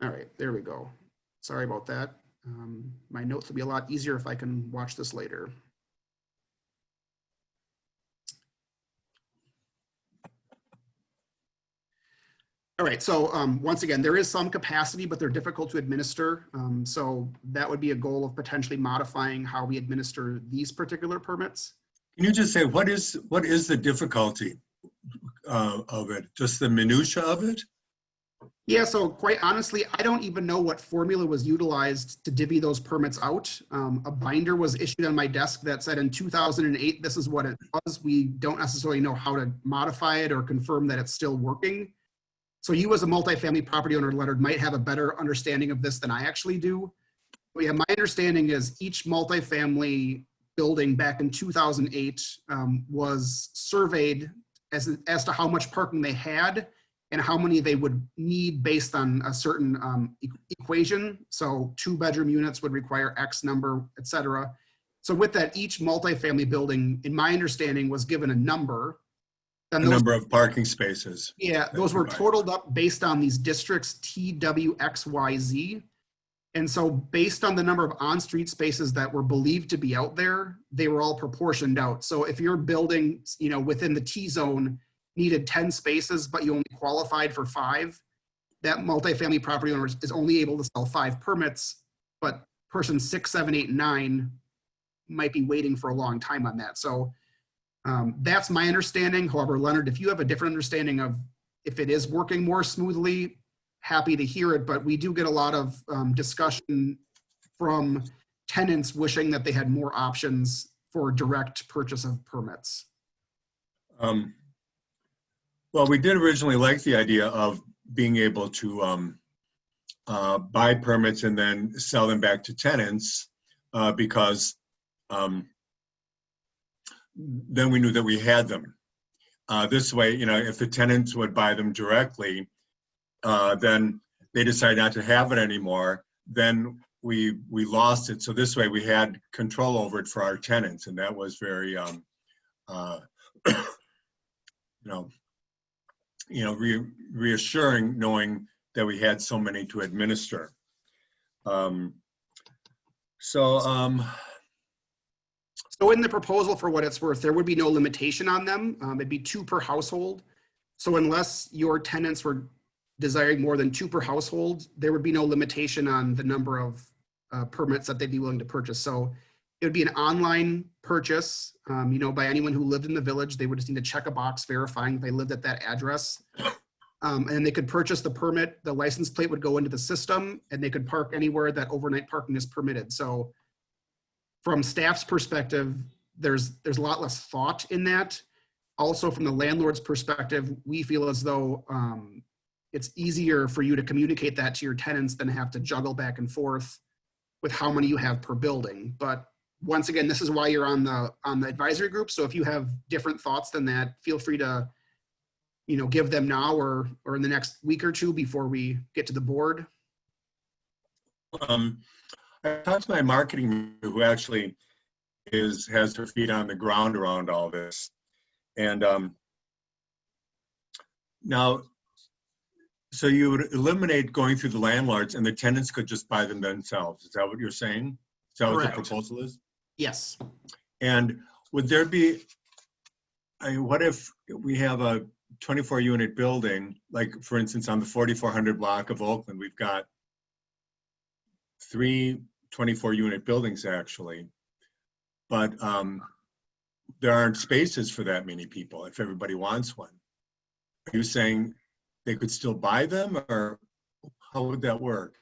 All right, there we go. Sorry about that. My notes will be a lot easier if I can watch this later. All right, so once again, there is some capacity, but they're difficult to administer. So that would be a goal of potentially modifying how we administer these particular permits. Can you just say, what is the difficulty of it? Just the minutia of it? Yeah, so quite honestly, I don't even know what formula was utilized to divvy those permits out. A binder was issued on my desk that said in 2008, this is what it was. We don't necessarily know how to modify it or confirm that it's still working. So you as a multifamily property owner, Leonard, might have a better understanding of this than I actually do. But yeah, my understanding is each multifamily building back in 2008 was surveyed as to how much parking they had and how many they would need based on a certain equation. So 2-bedroom units would require X number, et cetera. So with that, each multifamily building, in my understanding, was given a number. And the number of parking spaces. Yeah, those were totaled up based on these districts TWXYZ. And so based on the number of on-street spaces that were believed to be out there, they were all proportioned out. So if your building, within the T zone needed 10 spaces, but you only qualified for 5, that multifamily property owner is only able to sell 5 permits, but person 6, 7, 8, 9 might be waiting for a long time on that. So that's my understanding. However, Leonard, if you have a different understanding of if it is working more smoothly, happy to hear it. But we do get a lot of discussion from tenants wishing that they had more options for direct purchase of permits. Well, we did originally like the idea of being able to buy permits and then sell them back to tenants because then we knew that we had them. This way, if the tenants would buy them directly, then they decide not to have it anymore, then we lost it. So this way we had control over it for our tenants, and that was very, reassuring knowing that we had so many to administer. So in the proposal, for what it's worth, there would be no limitation on them. It'd be 2 per household. So unless your tenants were desiring more than 2 per household, there would be no limitation on the number of permits that they'd be willing to purchase. So it would be an online purchase, by anyone who lived in the village. They would just need to check a box verifying they lived at that address. And they could purchase the permit. The license plate would go into the system, and they could park anywhere that overnight parking is permitted. So from staff's perspective, there's a lot less thought in that. Also, from the landlord's perspective, we feel as though it's easier for you to communicate that to your tenants than have to juggle back and forth with how many you have per building. But once again, this is why you're on the advisory group. So if you have different thoughts than that, feel free to give them now or in the next week or 2 before we get to the board. I talked to my marketing who actually has her feet on the ground around all this. And now, so you would eliminate going through the landlords and the tenants could just buy them themselves. Is that what you're saying? Is that Correct. What the proposal is? Yes. And would there be, what if we have a 24-unit building, like for instance, on the 4400 block of Oakland, we've got 3 24-unit buildings actually, but there aren't spaces for that many people if everybody wants one. Are you saying they could still buy them, or how would that work?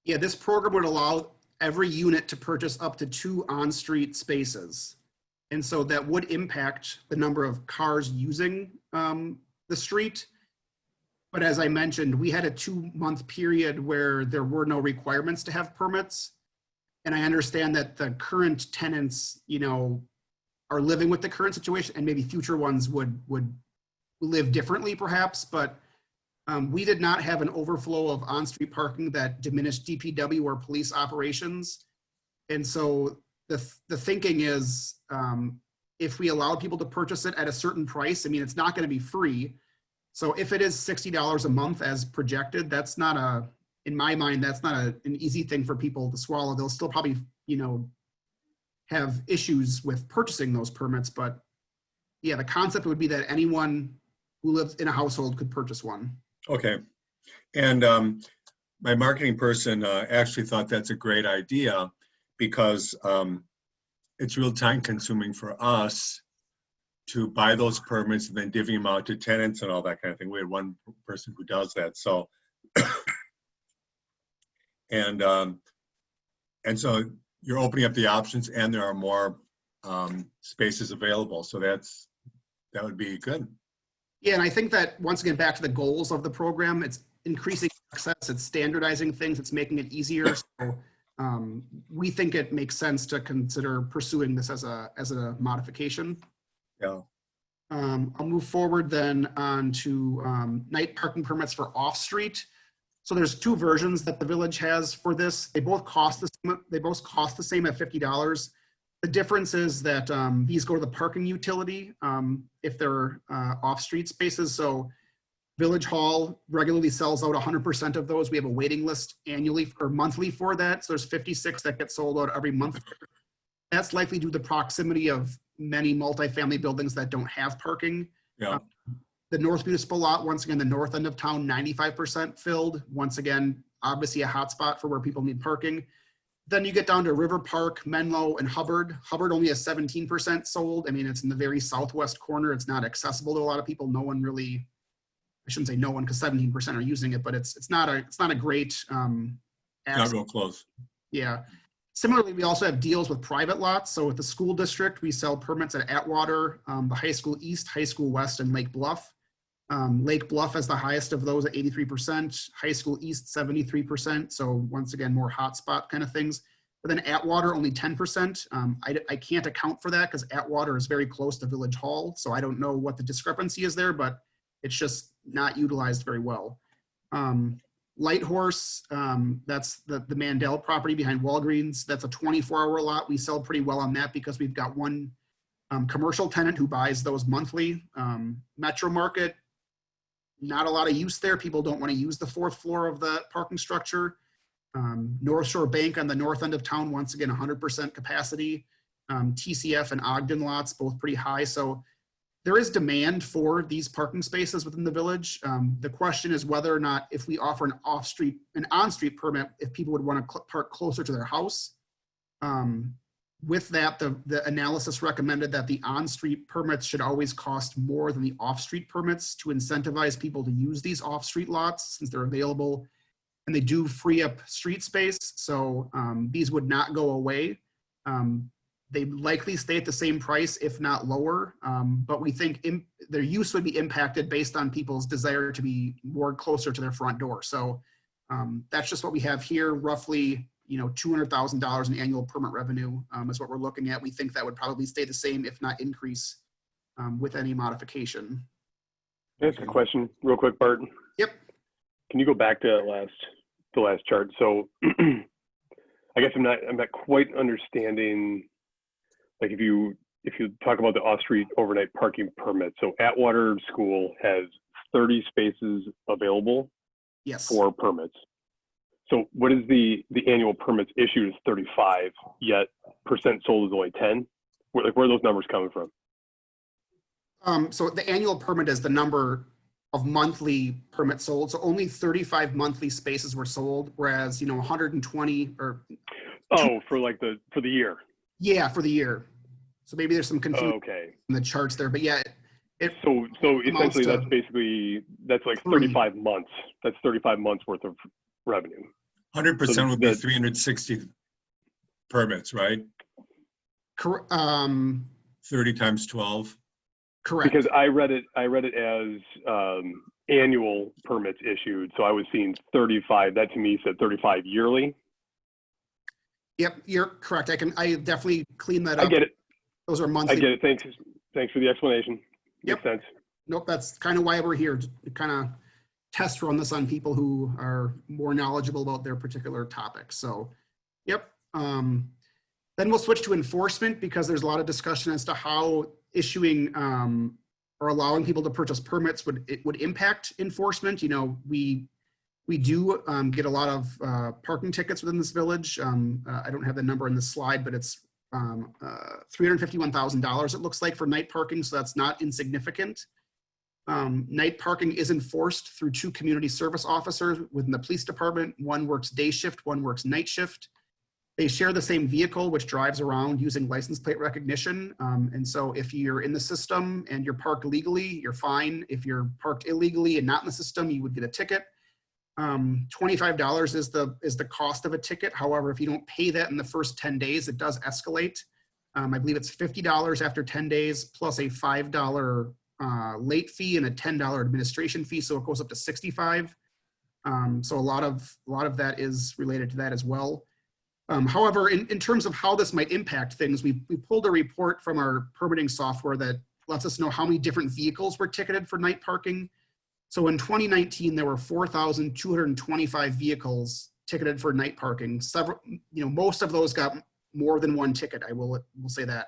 Yeah, this program would allow every unit to purchase up to 2 on-street spaces. And so that would impact the number of cars using the street. But as I mentioned, we had a 2-month period where there were no requirements to have permits. And I understand that the current tenants, are living with the current situation, and maybe future ones would live differently perhaps, but we did not have an overflow of on-street parking that diminished DPW or police operations. And so the thinking is if we allow people to purchase it at a certain price, it's not going to be free. So if it is $60 a month as projected, that's not in my mind, that's not an easy thing for people to swallow. They'll still probably, have issues with purchasing those permits, but yeah, the concept would be that anyone who lives in a household could purchase one. Okay. And my marketing person actually thought that's a great idea because it's real time consuming for us to buy those permits and then divvy them out to tenants and all that kind of thing. We had one person who does that. So, and so you're opening up the options and there are more spaces available. So that would be good. Yeah, and I think that once again, back to the goals of the program, it's increasing access, it's standardizing things, it's making it easier. So we think it makes sense to consider pursuing this as a modification. Yeah. I'll move forward then on to night parking permits for off-street. So there's two versions that the village has for this. They both cost the same at $50. The difference is that these go to the parking utility if they're off-street spaces. So Village Hall regularly sells out 100% of those. We have a waiting list annually or monthly for that. So there's 56 that get sold out every month. That's likely due to the proximity of many multifamily buildings that don't have parking. Yeah. The North Municipal Lot, once again, the north end of town, 95% filled. Once again, obviously a hot spot for where people need parking. Then you get down to River Park, Menlo, and Hubbard. Hubbard only has 17% sold. I mean, it's in the very southwest corner. It's not accessible to a lot of people. No one really, I shouldn't say no one because 17% are using it, but it's not a great Not real close. Yeah. Similarly, we also have deals with private lots. So with the school district, we sell permits at Atwater, the High School East, High School West, and Lake Bluff. Lake Bluff has the highest of those at 83%, High School East 73%. So once again, more hotspot kind of things. But then Atwater only 10%. I can't account for that because Atwater is very close to Village Hall. So I don't know what the discrepancy is there, but it's just not utilized very well. Light Horse, that's the Mandel property behind Walgreens. That's a 24-hour lot. We sell pretty well on that because we've got one commercial tenant who buys those monthly. Metro Market, not a lot of use there. People don't want to use the fourth floor of the parking structure. North Shore Bank on the north end of town, once again, 100% capacity. TCF and Ogden lots, both pretty high. So there is demand for these parking spaces within the village. The question is whether or not if we offer an on-street permit, if people would want to park closer to their house. With that, the analysis recommended that the on-street permits should always cost more than the off-street permits to incentivize people to use these off-street lots since they're available and they do free up street space. So these would not go away. They likely stay at the same price, if not lower, but we think their use would be impacted based on people's desire to be more closer to their front door. So that's just what we have here, roughly, $200,000 in annual permit revenue is what we're looking at. We think that would probably stay the same, if not increase with any modification. Can I ask a question real quick, Bart? Yep. Can you go back to the last chart? So I guess I'm not quite understanding. Like if you talk about the off-street overnight parking permit, so Atwater School has 30 spaces available. Yes. For permits. So what is the annual permits issued is 35, yet percent sold is only 10? Where are those numbers coming from? So the annual permit is the number of monthly permits sold. So only 35 monthly spaces were sold, whereas 120 or. Oh, for the year. Yeah, for the year. So maybe there's some confusion in the charts there, but yeah. So essentially that's like 35 months. That's 35 months worth of revenue. 100% would be 360 permits, right? 30 times 12. Correct. Because I read it as annual permits issued. So I was seeing 35. That to me said 35 yearly. Yep, you're correct. I definitely clean that up. I get it. Those are monthly. I get it. Thanks for the explanation. Yep. Makes sense. Nope, that's kind of why we're here, to kind of test run this on people who are more knowledgeable about their particular topic. So, yep. Then we'll switch to enforcement because there's a lot of discussion as to how issuing or allowing people to purchase permits would impact enforcement. We We do get a lot of parking tickets within this village. I don't have the number in the slide, but it's $351,000, it looks like, for night parking, so that's not insignificant. Night parking is enforced through 2 community service officers within the police department. One works day shift, one works night shift. They share the same vehicle, which drives around using license plate recognition. And so if you're in the system and you're parked legally, you're fine. If you're parked illegally and not in the system, you would get a ticket. $25 is the cost of a ticket. However, if you don't pay that in the first 10 days, it does escalate. I believe it's $50 after 10 days plus a $5 late fee and a $10 administration fee, so it goes up to $65. So a lot of that is related to that as well. However, in terms of how this might impact things, we pulled a report from our permitting software that lets us know how many different vehicles were ticketed for night parking. So in 2019, there were 4,225 vehicles ticketed for night parking. Several, most of those got more than one ticket. I will say that.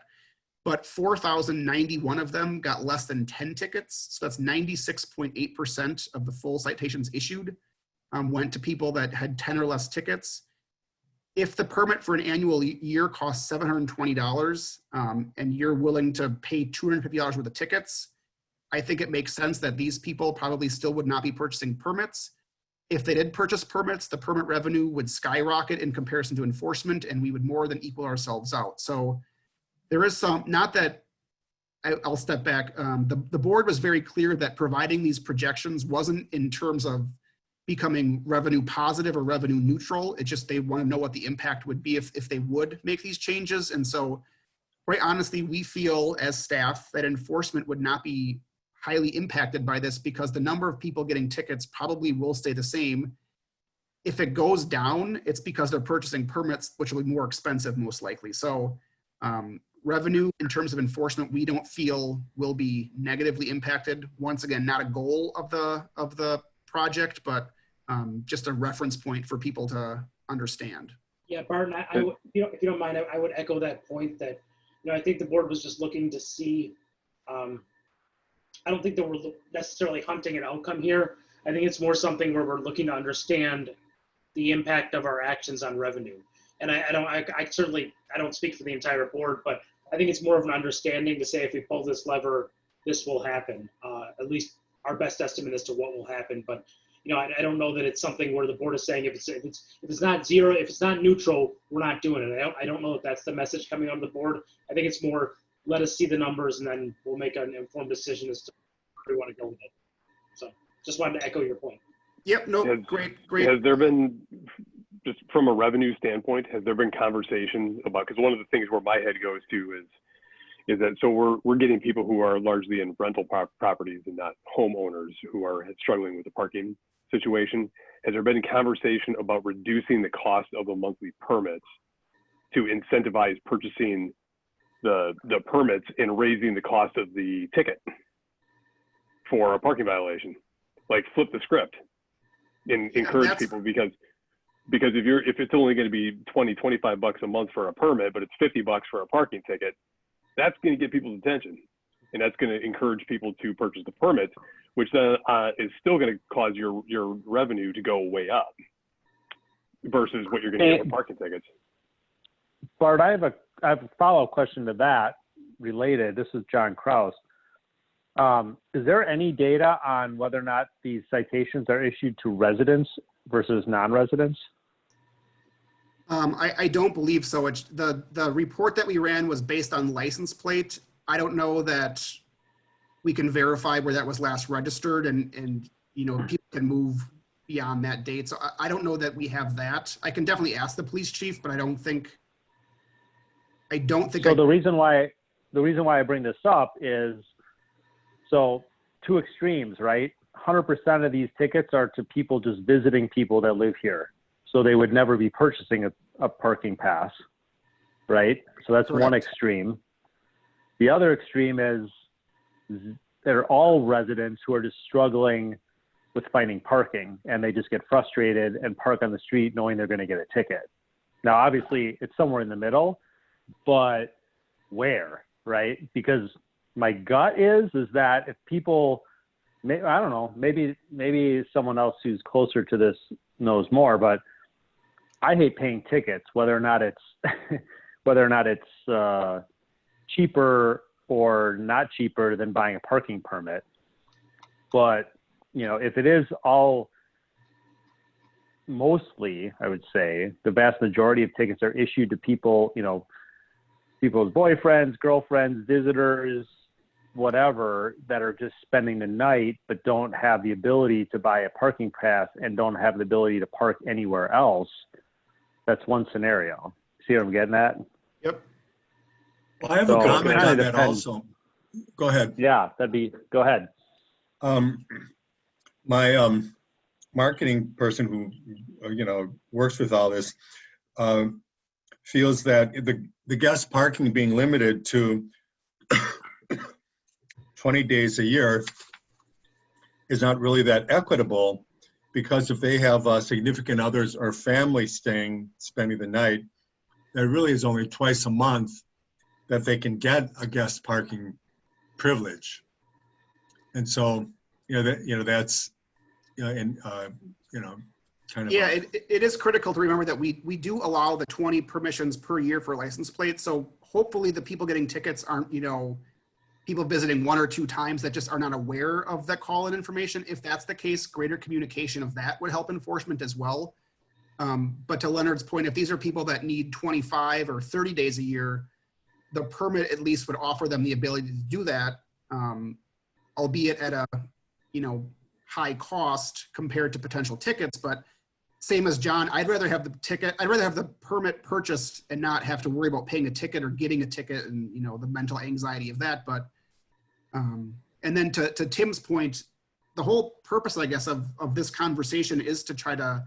But 4,091 of them got less than 10 tickets. So that's 96.8% of the full citations issued went to people that had 10 or less tickets. If the permit for an annual year costs $720 and you're willing to pay $250 worth of tickets, I think it makes sense that these people probably still would not be purchasing permits. If they did purchase permits, the permit revenue would skyrocket in comparison to enforcement, and we would more than equal ourselves out. So there is some, not that, I'll step back. The board was very clear that providing these projections wasn't in terms of becoming revenue positive or revenue neutral. It's just they want to know what the impact would be if they would make these changes. And so, quite honestly, we feel as staff that enforcement would not be highly impacted by this because the number of people getting tickets probably will stay the same. If it goes down, it's because they're purchasing permits, which will be more expensive most likely. So revenue in terms of enforcement, we don't feel will be negatively impacted. Once again, not a goal of the project, but just a reference point for people to understand. Yeah, Barton, I would, if you don't mind, I would echo that point that, I think the board was just looking to see, I don't think that we're necessarily hunting an outcome here. I think it's more something where we're looking to understand the impact of our actions on revenue. And I don't speak for the entire board, but I think it's more of an understanding to say if we pull this lever, this will happen. At least our best estimate as to what will happen. But I don't know that it's something where the board is saying if it's not zero, if it's not neutral, we're not doing it. I don't know if that's the message coming out of the board. I think it's more let us see the numbers and then we'll make an informed decision as to where we want to go with it. So just wanted to echo your point. Yep. No. Great. Has there been, just from a revenue standpoint, has there been conversations about, because one of the things where my head goes to is that, so we're getting people who are largely in rental properties and not homeowners who are struggling with the parking situation. Has there been conversation about reducing the cost of the monthly permits to incentivize purchasing the permits and raising the cost of the ticket for a parking violation? Like flip the script and encourage people, because if it's only going to be 25 bucks a month for a permit, but it's 50 bucks for a parking ticket, that's going to get people's attention, and that's going to encourage people to purchase the permits, which then is still going to cause your revenue to go way up versus what you're going to get for parking tickets. Bart, I have a follow-up question to that related. This is John Kraus. Is there any data on whether or not these citations are issued to residents versus non-residents? I don't believe so. It's the report that we ran was based on license plate. I don't know that we can verify where that was last registered, and people can move beyond that date. So I don't know that we have that. I can definitely ask the police chief, but I don't think. So the reason why I bring this up is, so two extremes, right? 100% of these tickets are to people just visiting people that live here. So they would never be purchasing a parking pass, right? So that's Correct. One extreme. The other extreme is they're all residents who are just struggling with finding parking, and they just get frustrated and park on the street knowing they're going to get a ticket. Now, obviously, it's somewhere in the middle, but where, right? Because my gut is that if people I don't know, maybe someone else who's closer to this knows more, but I hate paying tickets, whether or not it's cheaper or not cheaper than buying a parking permit. But, if it is all, mostly, I would say, the vast majority of tickets are issued to people, people's boyfriends, girlfriends, visitors, whatever, that are just spending the night but don't have the ability to buy a parking pass and don't have the ability to park anywhere else. That's one scenario. See what I'm getting at? Yep. Well, I have So, a comment kinda on that depends. also. Go ahead. Yeah, go ahead. My marketing person who, works with all this, feels that the guest parking being limited to 20 days a year is not really that equitable, because if they have significant others or family spending the night, there really is only twice a month that they can get a guest parking privilege. And so, that's, kind of. Yeah, it is critical to remember that we do allow the 20 permissions per year for license plates. So hopefully the people getting tickets aren't, people visiting one or two times that just are not aware of that call-in information. If that's the case, greater communication of that would help enforcement as well. But to Leonard's point, if these are people that need 25 or 30 days a year, the permit at least would offer them the ability to do that, albeit at a, high cost compared to potential tickets. But same as John, I'd rather have the permit purchased and not have to worry about paying a ticket or getting a ticket and, the mental anxiety of that. But, and then to Tim's point, the whole purpose, I guess, of this conversation is to try to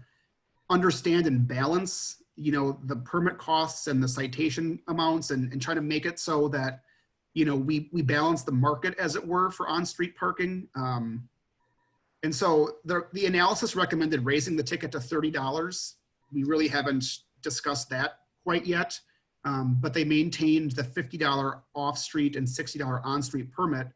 understand and balance, the permit costs and the citation amounts, and try to make it so that, we balance the market, as it were, for on-street parking. And so the analysis recommended raising the ticket to $30. We really haven't discussed that quite yet, but they maintained the $50 off-street and $60 on-street permit.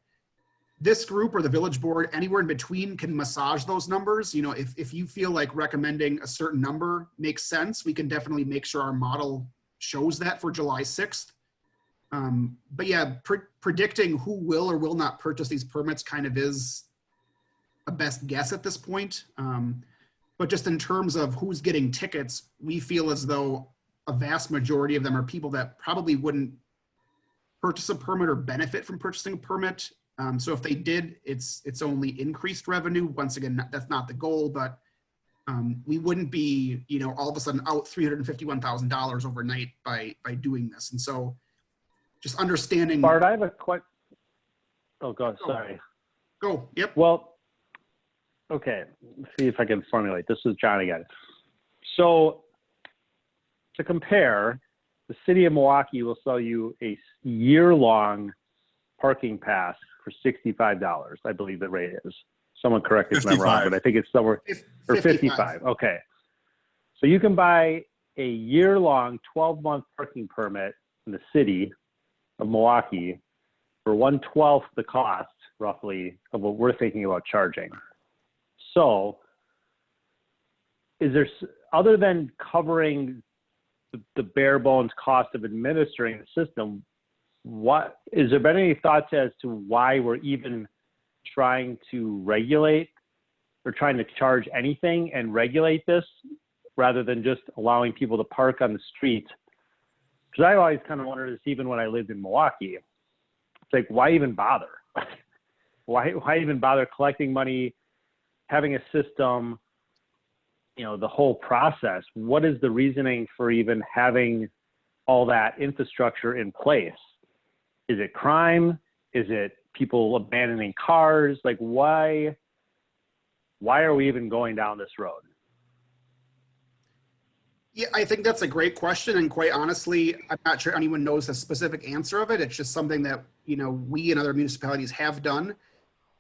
This group or the village board, anywhere in between, can massage those numbers. If you feel like recommending a certain number makes sense, we can definitely make sure our model shows that for July 6th. But yeah, predicting who will or will not purchase these permits kind of is a best guess at this point. But just in terms of who's getting tickets, we feel as though a vast majority of them are people that probably wouldn't purchase a permit or benefit from purchasing a permit. So if they did, it's only increased revenue. Once again, that's not the goal, but we wouldn't be, all of a sudden out $351,000 overnight by doing this. And so just understanding. Bart, I have a question. Oh, go. Sorry. Go. Yep. Well, okay. Let's see if I can formulate. This is John again. So to compare, the city of Milwaukee will sell you a year-long parking pass for $65. I believe the rate is. Someone correct me if I'm wrong, but I think it's somewhere, or 55. Okay. So you can buy a year-long 12-month parking permit in the city of Milwaukee for 1/12 the cost, roughly, of what we're thinking about charging. So is there, other than covering the bare bones cost of administering the system, what is there been any thoughts as to why we're even trying to regulate or trying to charge anything and regulate this rather than just allowing people to park on the street? Because I always kind of wondered this even when I lived in Milwaukee. It's like, why even bother? why even bother collecting money, having a system, the whole process? What is the reasoning for even having all that infrastructure in place? Is it crime? Is it people abandoning cars? Like, why are we even going down this road? Yeah, I think that's a great question. And quite honestly, I'm not sure anyone knows the specific answer of it. It's just something that, we and other municipalities have done.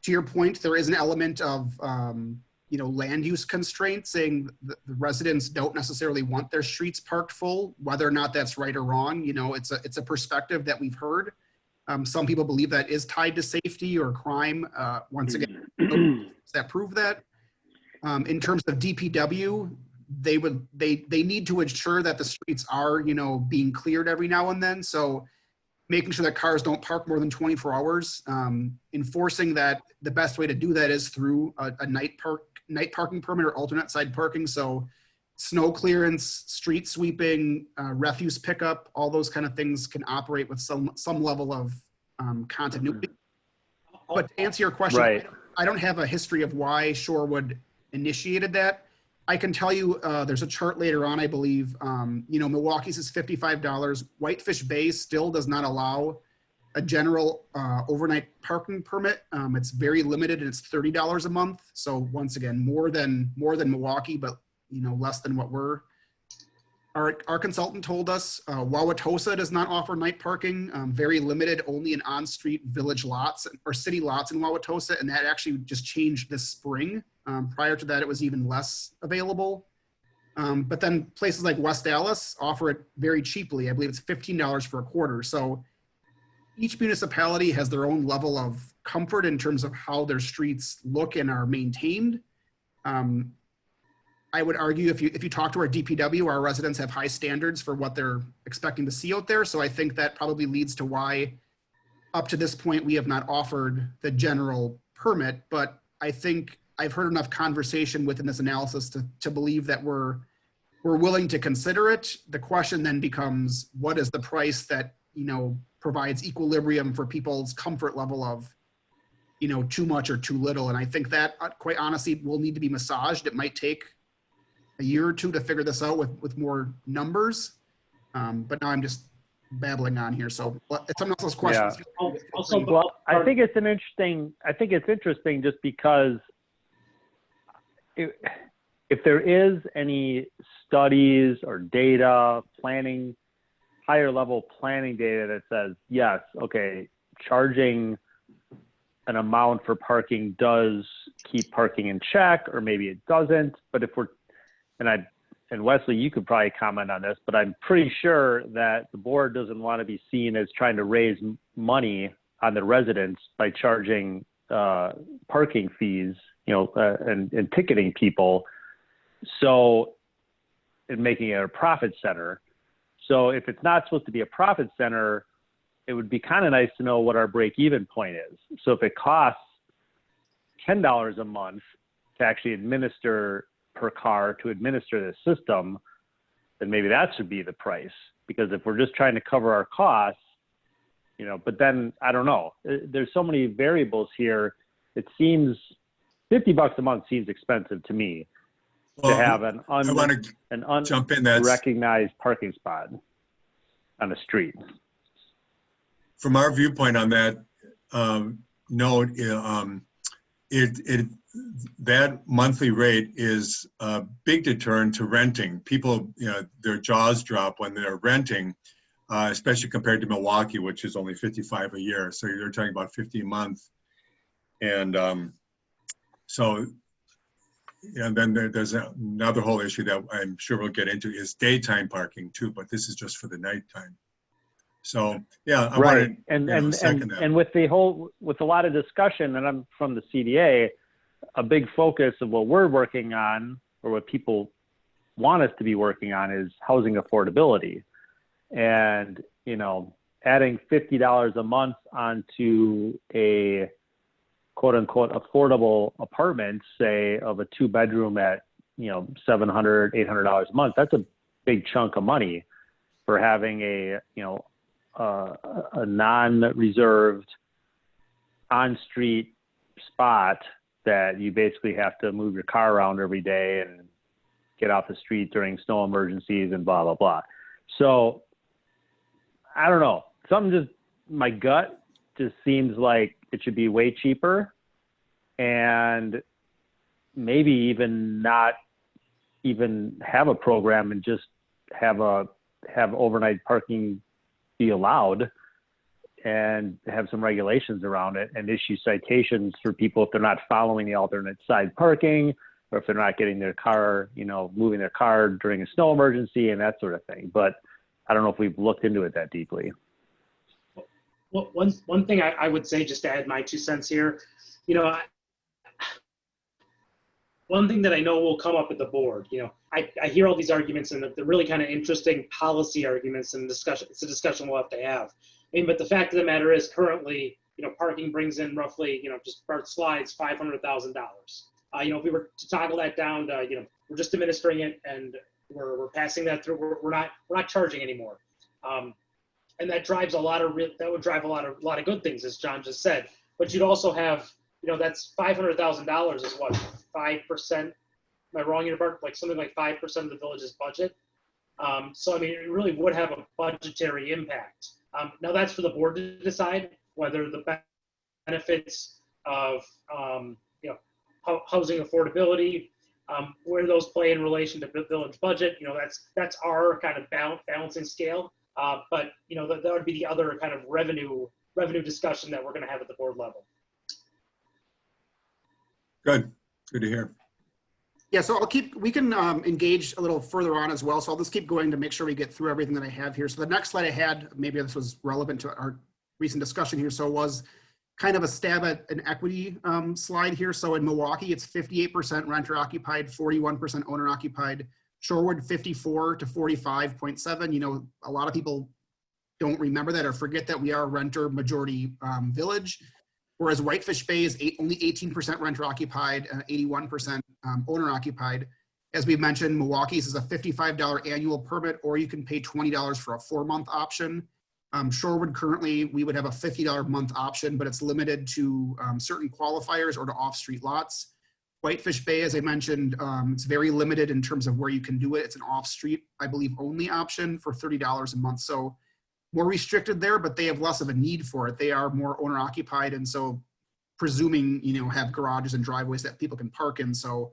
To your point, there is an element of, land use constraints, saying the residents don't necessarily want their streets parked full, whether or not that's right or wrong. It's a perspective that we've heard. Some people believe that is tied to safety or crime. Once again, that prove that. In terms of DPW, they need to ensure that the streets are, being cleared every now and then. So making sure that cars don't park more than 24 hours, enforcing that the best way to do that is through a night parking permit or alternate side parking. So snow clearance, street sweeping, refuse pickup, all those kind of things can operate with some level of continuity. But to answer your question, Right. I don't have a history of why Shorewood initiated that. I can tell you there's a chart later on, I believe. Milwaukee's is $55. Whitefish Bay still does not allow a general overnight parking permit. It's very limited and it's $30 a month. So once again, more than Milwaukee, but less than what our consultant told us. Wauwatosa does not offer night parking, very limited, only in on-street village lots or city lots in Wauwatosa, and that actually just changed this spring. Prior to that, it was even less available. But then places like West Dallas offer it very cheaply. I believe it's $15 for a quarter. So each municipality has their own level of comfort in terms of how their streets look and are maintained. I would argue if you talk to our DPW, our residents have high standards for what they're expecting to see out there. So I think that probably leads to why up to this point, we have not offered the general permit, but I think I've heard enough conversation within this analysis to believe that we're willing to consider it. The question then becomes, what is the price that, provides equilibrium for people's comfort level of, too much or too little. And I think that quite honestly will need to be massaged. It might take a year or two to figure this out with more numbers. But now I'm just babbling on here. So it's someone else's questions. Also, Well, I think it's interesting just because if there is any studies or data, higher level planning data that says, yes, okay, charging an amount for parking does keep parking in check, or maybe it doesn't. But if we're, and Wesley, you could probably comment on this, but I'm pretty sure that the board doesn't want to be seen as trying to raise money on the residents by charging parking fees, and ticketing people. So, and making it a profit center. So if it's not supposed to be a profit center, it would be kind of nice to know what our break-even point is. So if it costs $10 a month to actually administer per car to administer this system, then maybe that should be the price. Because if we're just trying to cover our costs, but then I don't know. There's so many variables here. It seems $50 a month seems expensive to me to have an unrecognized parking spot on the street. From our viewpoint on that note, that monthly rate is a big deterrent to renting. People, their jaws drop when they're renting, especially compared to Milwaukee, which is only $55 a year. So you're talking about $50 a month. And and then there's another whole issue that I'm sure we'll get into is daytime parking too, but this is just for the nighttime. So yeah, I right. second that. And with a lot of discussion, and I'm from the CDA, a big focus of what we're working on, or what people want us to be working on, is housing affordability. And adding $50 a month onto a quote unquote affordable apartment, say of a 2-bedroom at $700, $800 a month, that's a big chunk of money for having a non-reserved on-street spot that you basically have to move your car around every day and get off the street during snow emergencies and blah, blah, blah. So I don't know. My gut just seems like it should be way cheaper, and maybe even not even have a program and just have overnight parking be allowed, and have some regulations around it, and issue citations for people if they're not following the alternate side parking, or if they're not getting their car, moving their car during a snow emergency and that sort of thing. But I don't know if we've looked into it that deeply. Well, one thing I would say, just to add my 2 cents here, you know, one thing that I know will come up at the board, you know, I hear all these arguments, and they're really kind of interesting policy arguments and discussion. It's a discussion we'll have to have. I mean, but the fact of the matter is, currently, you know, parking brings in roughly, you know, just Bart slides, $500,000. You know, if we were to toggle that down to, you know, we're just administering it and we're passing that through. We're not charging anymore. And that drives a lot of that would drive a lot of good things, as John just said. But you'd also have, you know, that's $500,000 is what, 5%? Am I wrong here, Bart? Like something like 5% of the village's budget. So I mean, it really would have a budgetary impact. Now that's for the board to decide whether the benefits of you know, housing affordability, where those play in relation to the village budget. You know, that's our kind of balancing scale. But you know, that would be the other kind of revenue discussion that we're going to have at the board level. Good to hear. Yeah, so we can engage a little further on as well. So I'll just keep going to make sure we get through everything that I have here. So the next slide I had, maybe this was relevant to our recent discussion here. So was kind of a stab at an equity slide here. So in Milwaukee, it's 58% renter occupied, 41% owner occupied. Shorewood, 54 to 45.7. You know, a lot of people don't remember that or forget that we are a renter majority village. Whereas Whitefish Bay is only 18% renter occupied and 81% owner occupied. As we mentioned, Milwaukee's is a $55 annual permit, or you can pay $20 for a 4-month option. Shorewood currently, we would have a $50 month option, but it's limited to certain qualifiers or to off-street lots. Whitefish Bay, as I mentioned, it's very limited in terms of where you can do it. It's an off-street, I believe, only option for $30 a month. So more restricted there, but they have less of a need for it. They are more owner occupied, and so presuming, you know, have garages and driveways that people can park in. So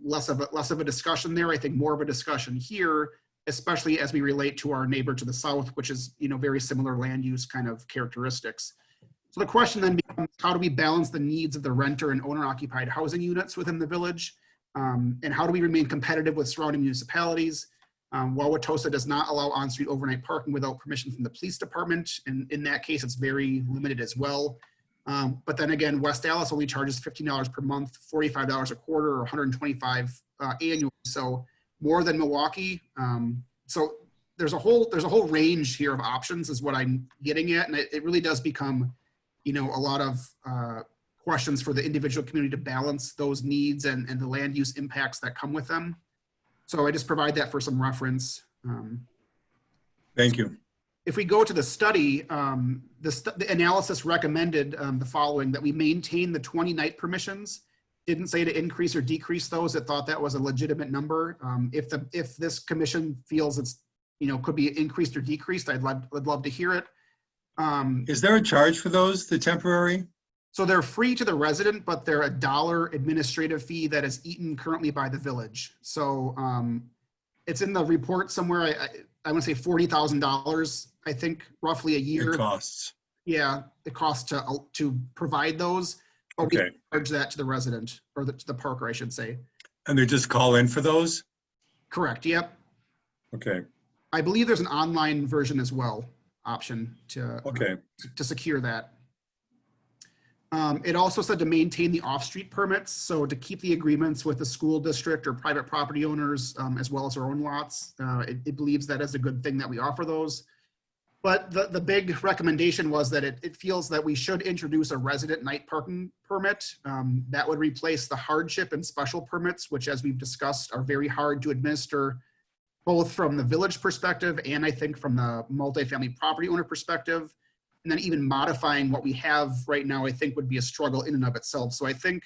less of a discussion there. I think more of a discussion here, especially as we relate to our neighbor to the south, which is, you know, very similar land use kind of characteristics. So the question then becomes, how do we balance the needs of the renter and owner occupied housing units within the village? And how do we remain competitive with surrounding municipalities? Wauwatosa does not allow on-street overnight parking without permission from the police department. And in that case, it's very limited as well. But then again, West Dallas only charges $15 per month, $45 a quarter, or $125 annually. So more than Milwaukee. So there's a whole range here of options is what I'm getting at. And it really does become, you know, a lot of questions for the individual community to balance those needs and the land use impacts that come with them. So I just provide that for some reference. Thank you. If we go to the study, the analysis recommended the following: that we maintain the 20 night permissions. Didn't say to increase or decrease those. It thought that was a legitimate number. If this commission feels it's, you know, could be increased or decreased, I'd love to hear it. Is there a charge for those, the temporary? So they're free to the resident, but they're a $1 administrative fee that is eaten currently by the village. So it's in the report somewhere. I want to say $40,000, I think, roughly a year. It costs. Yeah, it costs to provide those. But we Okay. charge that to the resident, or to the parker, I should say. And they just call in for those? Correct. Yep. Okay. I believe there's an online version as well, option to Okay. to secure that. It also said to maintain the off-street permits, so to keep the agreements with the school district or private property owners, as well as our own lots. It believes that is a good thing that we offer those. But the big recommendation was that it feels that we should introduce a resident night parking permit that would replace the hardship and special permits, which, as we've discussed, are very hard to administer, both from the village perspective and I think from the multifamily property owner perspective. And then even modifying what we have right now, I think would be a struggle in and of itself. So I think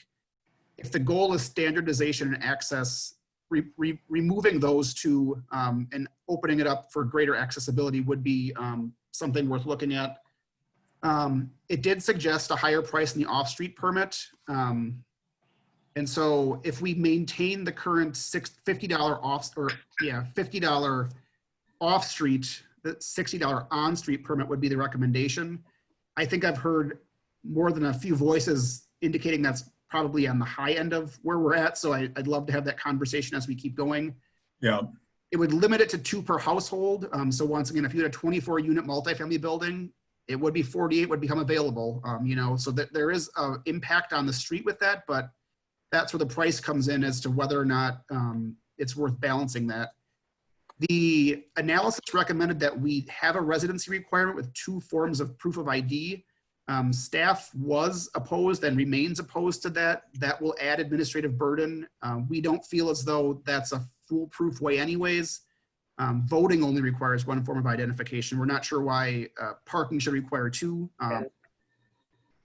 if the goal is standardization and access, removing those two and opening it up for greater accessibility would be something worth looking at. It did suggest a higher price in the off-street permit. And so if we maintain the current $50 off-street, the $60 on-street permit would be the recommendation. I think I've heard more than a few voices indicating that's probably on the high end of where we're at. So I'd love to have that conversation as we keep going. Yeah. It would limit it to 2 per household. So once again, if you had a 24 unit multifamily building, it would be 48 would become available, so that there is an impact on the street with that, but that's where the price comes in as to whether or not it's worth balancing that. The analysis recommended that we have a residency requirement with 2 forms of proof of ID. Staff was opposed and remains opposed to that. That will add administrative burden. We don't feel as though that's a foolproof way anyways. Voting only requires 1 form of identification. We're not sure why parking should require 2.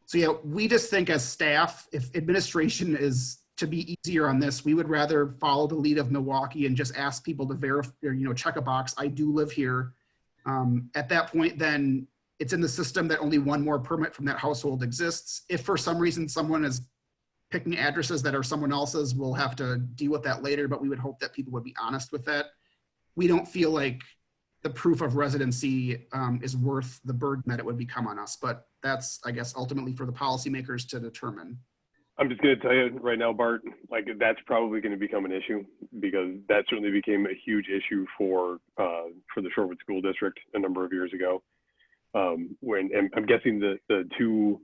So yeah, we just think as staff, if administration is to be easier on this, we would rather follow the lead of Milwaukee and just ask people to verify, or, check a box, I do live here. At that point, then it's in the system that only 1 more permit from that household exists. If for some reason someone is picking addresses that are someone else's, we'll have to deal with that later, but we would hope that people would be honest with that. We don't feel like the proof of residency is worth the burden that it would become on us, but that's, I guess, ultimately for the policymakers to determine. I'm just going to tell you right now, Bart, like that's probably going to become an issue because that certainly became a huge issue for the Shorewood School District a number of years ago. And I'm guessing the 2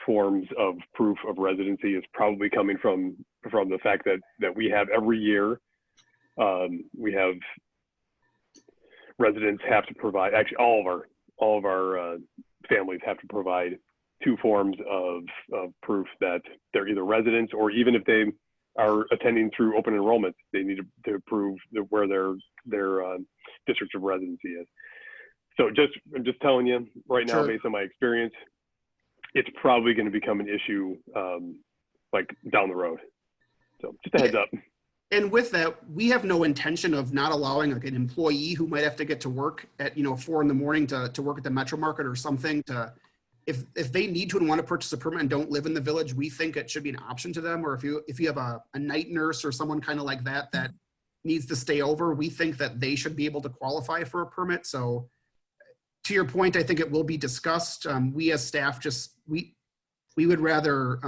forms of proof of residency is probably coming from the fact that we have every year, we have residents have to provide, actually all of our families have to provide 2 forms of proof that they're either residents, or even if they are attending through open enrollment, they need to prove where their district of residency is. So I'm just telling you right now, Sure. Based on my experience, it's probably going to become an issue like down the road. So just a heads up. And with that, we have no intention of not allowing like an employee who might have to get to work at 4 in the morning to work at the Metro Market or something to, if they need to and want to purchase a permit and don't live in the village, we think it should be an option to them. Or if you have a night nurse or someone kind of like that needs to stay over, we think that they should be able to qualify for a permit. So to your point, I think it will be discussed. We as staff we would rather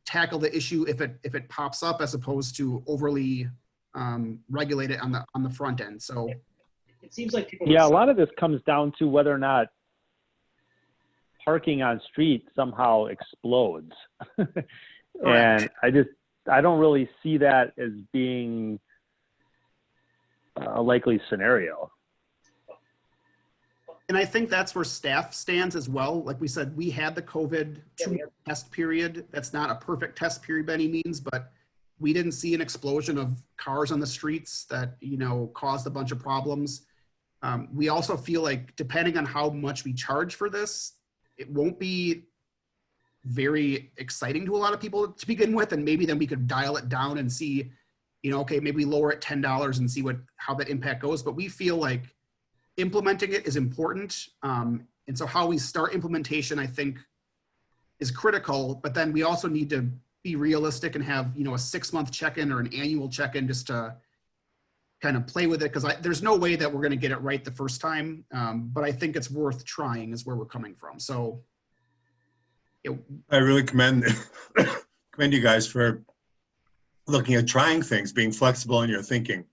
tackle the issue if it pops up as opposed to overly regulate it on the front end. So It seems like people. Yeah, a lot of this comes down to whether or not parking on street somehow explodes. And I don't really see that as being a likely scenario. And I think that's where staff stands as well. Like we said, we had the COVID 2 test period. That's not a perfect test period by any means, but we didn't see an explosion of cars on the streets that, caused a bunch of problems. We also feel like depending on how much we charge for this, it won't be very exciting to a lot of people to begin with. And maybe then we could dial it down and see, okay, maybe lower it $10 and see how that impact goes. But we feel like implementing it is important. And so how we start implementation, I think, is critical, but then we also need to be realistic and have, a 6-month check-in or an annual check-in just to kind of play with it. Because there's no way that we're going to get it right the first time. But I think it's worth trying is where we're coming from. So I really commend you guys for looking at trying things, being flexible in your thinking.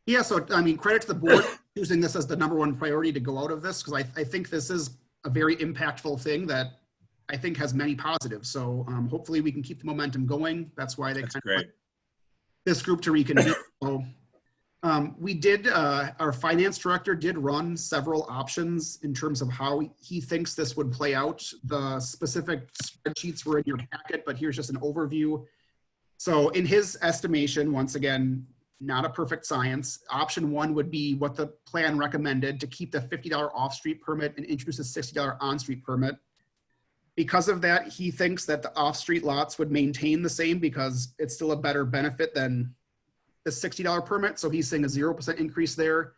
Yeah, so credit to the board choosing this as the #1 priority to go out of this, because I think this is a very impactful thing that I think has many positives. So hopefully we can keep the momentum going. That's why That's great. This group to reconvene. So we did, our finance director did run several options in terms of how he thinks this would play out. The specific spreadsheets were in your packet, but here's just an overview. So in his estimation, once again, not a perfect science. Option 1 would be what the plan recommended, to keep the $50 off-street permit and introduce a $60 on-street permit. Because of that, he thinks that the off-street lots would maintain the same because it's still a better benefit than the $60 permit. So he's saying a 0% increase there.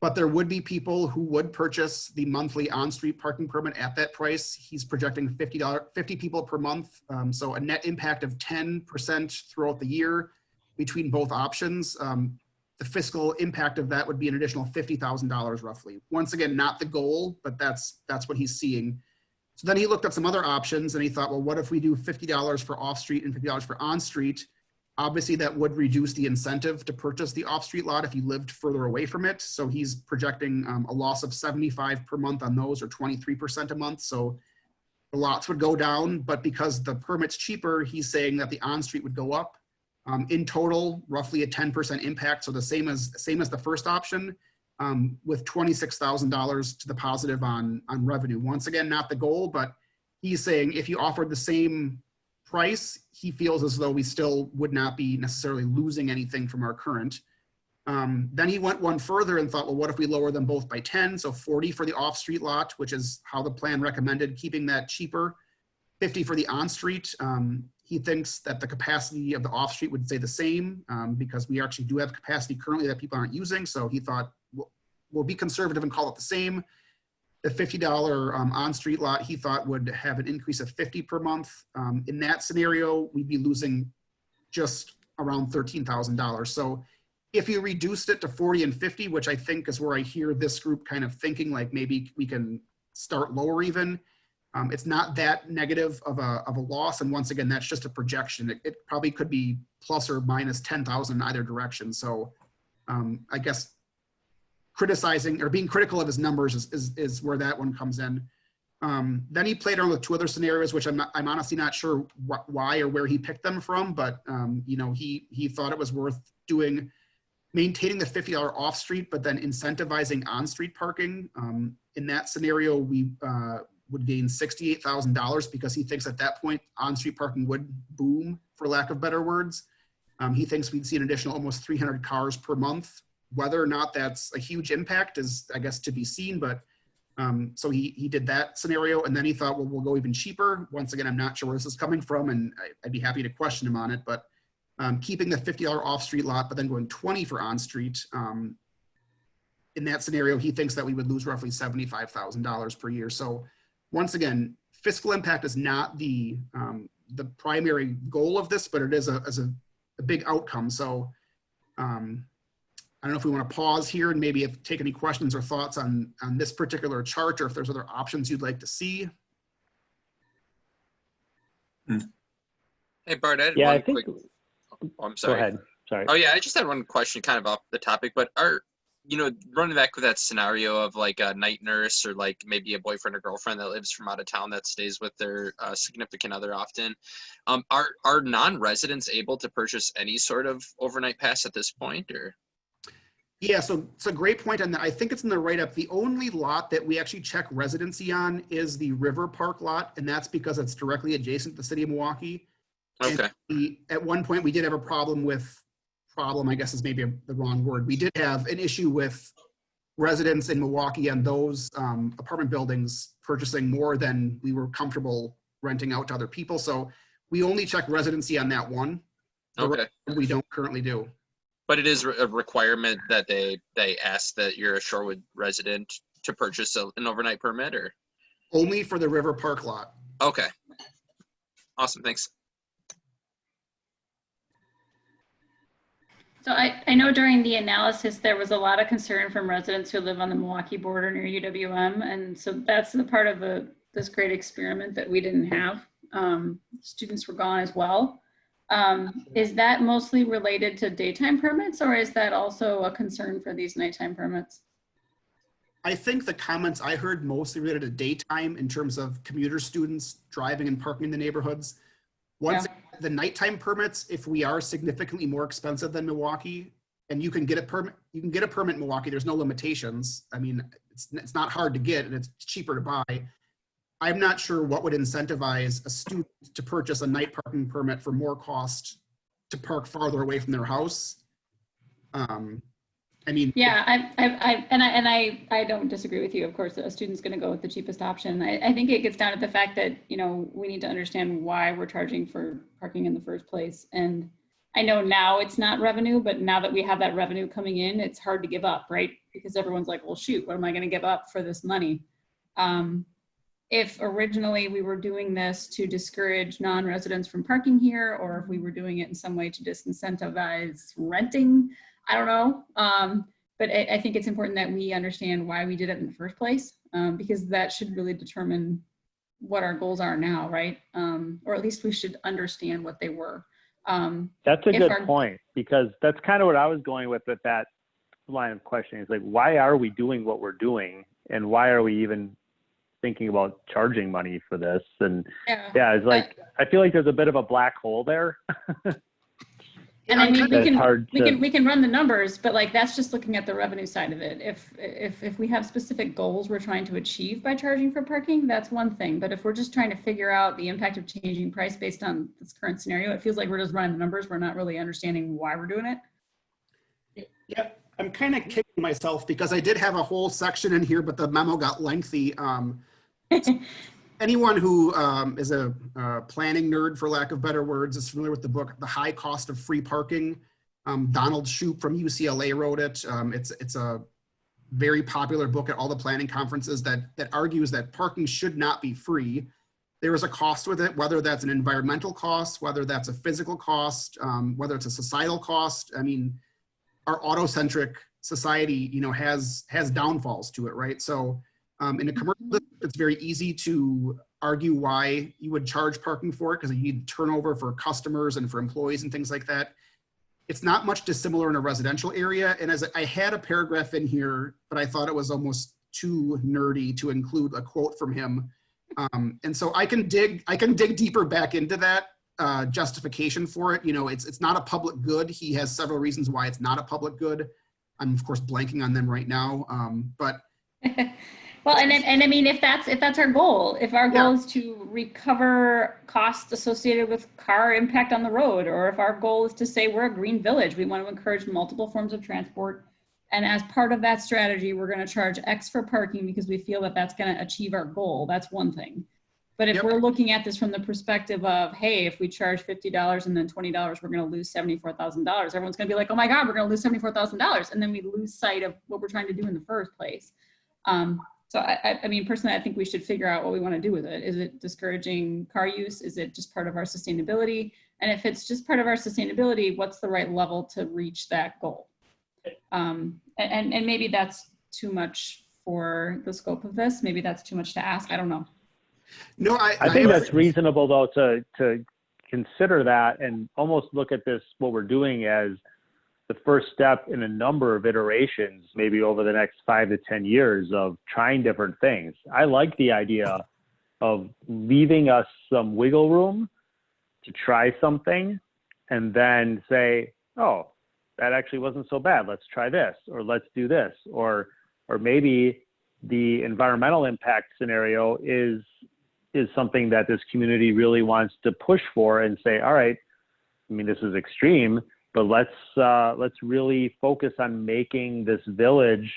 But there would be people who would purchase the monthly on-street parking permit at that price. He's projecting 50 people per month. So a net impact of 10% throughout the year between both options. The fiscal impact of that would be an additional $50,000 roughly. Once again, not the goal, but that's what he's seeing. So then he looked at some other options and he thought, well, what if we do $50 for off-street and $50 for on-street? Obviously, that would reduce the incentive to purchase the off-street lot if you lived further away from it. So he's projecting a loss of 75 per month on those, or 23% a month. So the lots would go down, but because the permit's cheaper, he's saying that the on-street would go up. In total, roughly a 10% impact. So the same as the first option, with $26,000 to the positive on revenue. Once again, not the goal, but he's saying if you offered the same price, he feels as though we still would not be necessarily losing anything from our current. Then he went one further and thought, well, what if we lower them both by 10? So 40 for the off-street lot, which is how the plan recommended, keeping that cheaper. 50 for the on-street. He thinks that the capacity of the off-street would stay the same, because we actually do have capacity currently that people aren't using. So he thought, we'll be conservative and call it the same. The $50 on-street lot, he thought would have an increase of 50 per month. In that scenario, we'd be losing just around $13,000. So if you reduced it to 40 and 50, which I think is where I hear this group kind of thinking like maybe we can start lower even, it's not that negative of a loss. And once again, that's just a projection. It probably could be plus or minus 10,000 in either direction. So I guess criticizing or being critical of his numbers is where that one comes in. Then he played around with two other scenarios, which I'm honestly not sure why or where he picked them from, but you know, he thought it was worth maintaining the $50 off street, but then incentivizing on-street parking. In that scenario, we would gain $68,000 because he thinks at that point on-street parking would boom, for lack of better words. He thinks we'd see an additional almost 300 cars per month. Whether or not that's a huge impact is, I guess, to be seen, but so he did that scenario, and then he thought, well, we'll go even cheaper. Once again, I'm not sure where this is coming from, and I'd be happy to question him on it, but keeping the $50 off-street lot, but then going 20 for on-street. In that scenario, he thinks that we would lose roughly $75,000 per year. So once again, fiscal impact is not the primary goal of this, but it is a big outcome. So I don't know if we want to pause here and maybe take any questions or thoughts on this particular chart, or if there's other options you'd like to see. Hey, Bart, I had Yeah, one I think. quick. Oh, I'm sorry. Go ahead. Sorry. Oh, yeah, I just had one question kind of off the topic, but running back with that scenario of like a night nurse or like maybe a boyfriend or girlfriend that lives from out of town that stays with their significant other often, are non-residents able to purchase any sort of overnight pass at this point, or? Yeah, so it's a great point on that. I think it's in the write-up. The only lot that we actually check residency on is the River Park lot, and that's because it's directly adjacent to the city of Milwaukee. Okay. At one point, we did have a problem, I guess is maybe the wrong word. We did have an issue with residents in Milwaukee and those apartment buildings purchasing more than we were comfortable renting out to other people. So we only check residency on that one. Okay. We don't currently do. But it is a requirement that they ask that you're a Shorewood resident to purchase an overnight permit, or? Only for the River Park lot. Okay. Awesome, thanks. So I know during the analysis, there was a lot of concern from residents who live on the Milwaukee border near UWM. And so that's the part of this great experiment that we didn't have. Students were gone as well. Is that mostly related to daytime permits, or is that also a concern for these nighttime permits? I think the comments I heard mostly related to daytime in terms of commuter students driving and parking in the neighborhoods. Once the nighttime permits, if we are significantly more expensive than Milwaukee, and you can get a permit in Milwaukee, there's no limitations. I mean, it's not hard to get and it's cheaper to buy. I'm not sure what would incentivize a student to purchase a night parking permit for more cost to park farther away from their house. I mean, yeah, I don't disagree with you. Of course, a student's going to go with the cheapest option. I think it gets down to the fact that, we need to understand why we're charging for parking in the first place. And I know now it's not revenue, but now that we have that revenue coming in, it's hard to give up, right? Because everyone's like, well, shoot, what am I going to give up for this money? If originally we were doing this to discourage non-residents from parking here, or if we were doing it in some way to disincentivize renting, I don't know. But I think it's important that we understand why we did it in the first place, because that should really determine what our goals are now, right? Or at least we should understand what they were. That's a If good our- point, because that's kind of what I was going with that line of questioning. Is like, why are we doing what we're doing, and why are we even thinking about charging money for this? And yeah, it's like, I feel like there's a bit of a black hole there. And I mean, That's hard to- we can run the numbers, but like, that's just looking at the revenue side of it. If we have specific goals we're trying to achieve by charging for parking, that's one thing. But if we're just trying to figure out the impact of changing price based on this current scenario, it feels like we're just running the numbers. We're not really understanding why we're doing it. Yeah, I'm kind of kicking myself because I did have a whole section in here, but the memo got lengthy. Anyone who is a planning nerd, for lack of better words, is familiar with the book, The High Cost of Free Parking. Donald Shoup from UCLA wrote it. It's a very popular book at all the planning conferences that argues that parking should not be free. There is a cost with it, whether that's an environmental cost, whether that's a physical cost, whether it's a societal cost. I mean, our auto-centric society, has downfalls to it, right? So in a commercial district, it's very easy to argue why you would charge parking for it, because you need turnover for customers and for employees and things like that. It's not much dissimilar in a residential area. And as I had a paragraph in here, but I thought it was almost too nerdy to include a quote from him. And so I can dig deeper back into that justification for it. It's not a public good. He has several reasons why it's not a public good. I'm of course blanking on them right now, but. Well, and I mean, if that's our goal, if our goal is to recover costs associated with car impact on the road, or if our goal is to say we're a green village, we want to encourage multiple forms of transport. And as part of that strategy, we're going to charge X for parking because we feel that that's going to achieve our goal. That's one thing. But if we're looking at this from the perspective of, hey, if we charge $50 and then $20, we're going to lose $74,000. Everyone's going to be like, oh my God, we're going to lose $74,000. And then we lose sight of what we're trying to do in the first place. So I mean, personally, I think we should figure out what we want to do with it. Is it discouraging car use? Is it just part of our sustainability? And if it's just part of our sustainability, what's the right level to reach that goal? And maybe that's too much for the scope of this. Maybe that's too much to ask. I don't know. No, I think that's reasonable though, to consider that and almost look at this, what we're doing, as the first step in a number of iterations, maybe over the next 5 to 10 years, of trying different things. I like the idea of leaving us some wiggle room to try something and then say, oh, that actually wasn't so bad. Let's try this, or let's do this. Or maybe the environmental impact scenario is something that this community really wants to push for and say, all right, I mean, this is extreme, but let's really focus on making this village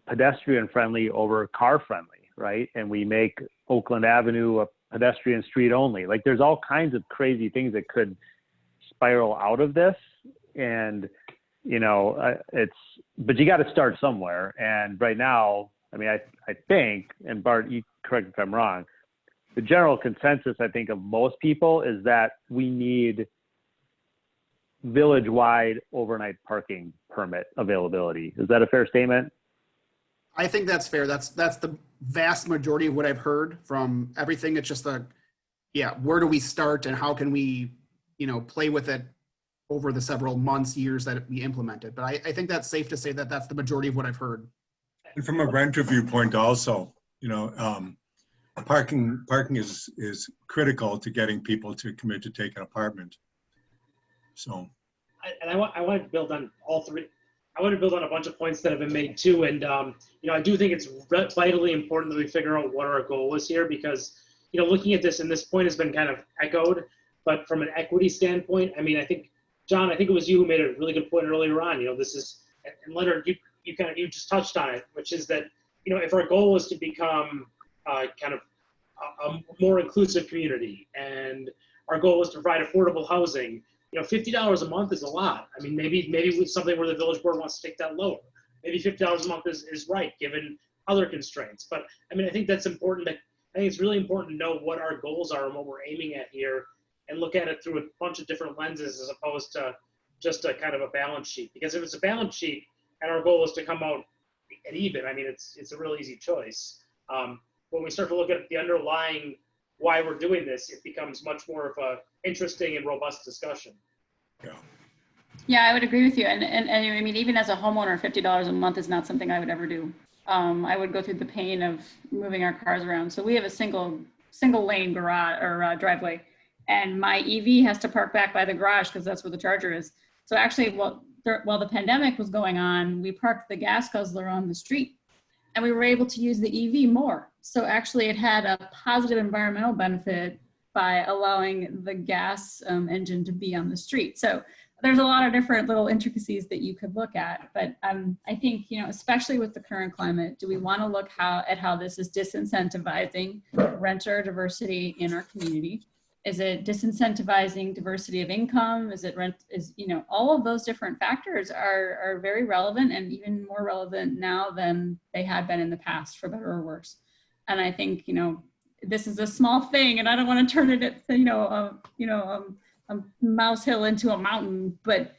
pedestrian friendly over car friendly, right? And we make Oakland Avenue a pedestrian street only. Like, there's all kinds of crazy things that could spiral out of this. And, but you got to start somewhere. And right now, I mean, I think, and Bart, you correct me if I'm wrong, the general consensus, I think, of most people is that we need village-wide overnight parking permit availability. Is that a fair statement? I think that's fair. That's the vast majority of what I've heard from everything. It's just where do we start and how can we, play with it over the several months, years that we implement it. But I think that's safe to say that that's the majority of what I've heard. And from a renter viewpoint also, parking is critical to getting people to commit to take an apartment. So. I want to build on all three. I want to build on a bunch of points that have been made too. And, I do think it's vitally important that we figure out what our goal is here, because, looking at this, and this point has been kind of echoed, but from an equity standpoint, I mean, I think, John, I think it was you who made a really good point earlier on. This is, and Leonard, you just touched on it, which is that, if our goal is to become kind of a more inclusive community, and our goal is to provide affordable housing, $50 a month is a lot. I mean, maybe it's something where the village board wants to take that lower. Maybe $50 a month is right, given other constraints. But I mean, I think that's important. I think it's really important to know what our goals are and what we're aiming at here, and look at it through a bunch of different lenses as opposed to just a kind of a balance sheet. Because if it's a balance sheet and our goal is to come out at even, I mean, it's a real easy choice. When we start to look at the underlying why we're doing this, it becomes much more of interesting and robust discussion. Yeah. Yeah, I would agree with you. And I mean, even as a homeowner, $50 a month is not something I would ever do. I would go through the pain of moving our cars around. So we have a single lane garage or driveway, and my EV has to park back by the garage because that's where the charger is. So actually, while the pandemic was going on, we parked the gas guzzler on the street, and we were able to use the EV more. So actually, it had a positive environmental benefit by allowing the gas engine to be on the street. So there's a lot of different little intricacies that you could look at, but I think, you know, especially with the current climate, do we want to look at how this is disincentivizing renter diversity in our community? Is it disincentivizing diversity of income? Is you know, all of those different factors are very relevant, and even more relevant now than they had been in the past, for better or worse. And I think, you know, this is a small thing, and I don't want to turn it at, a mouse hill into a mountain, but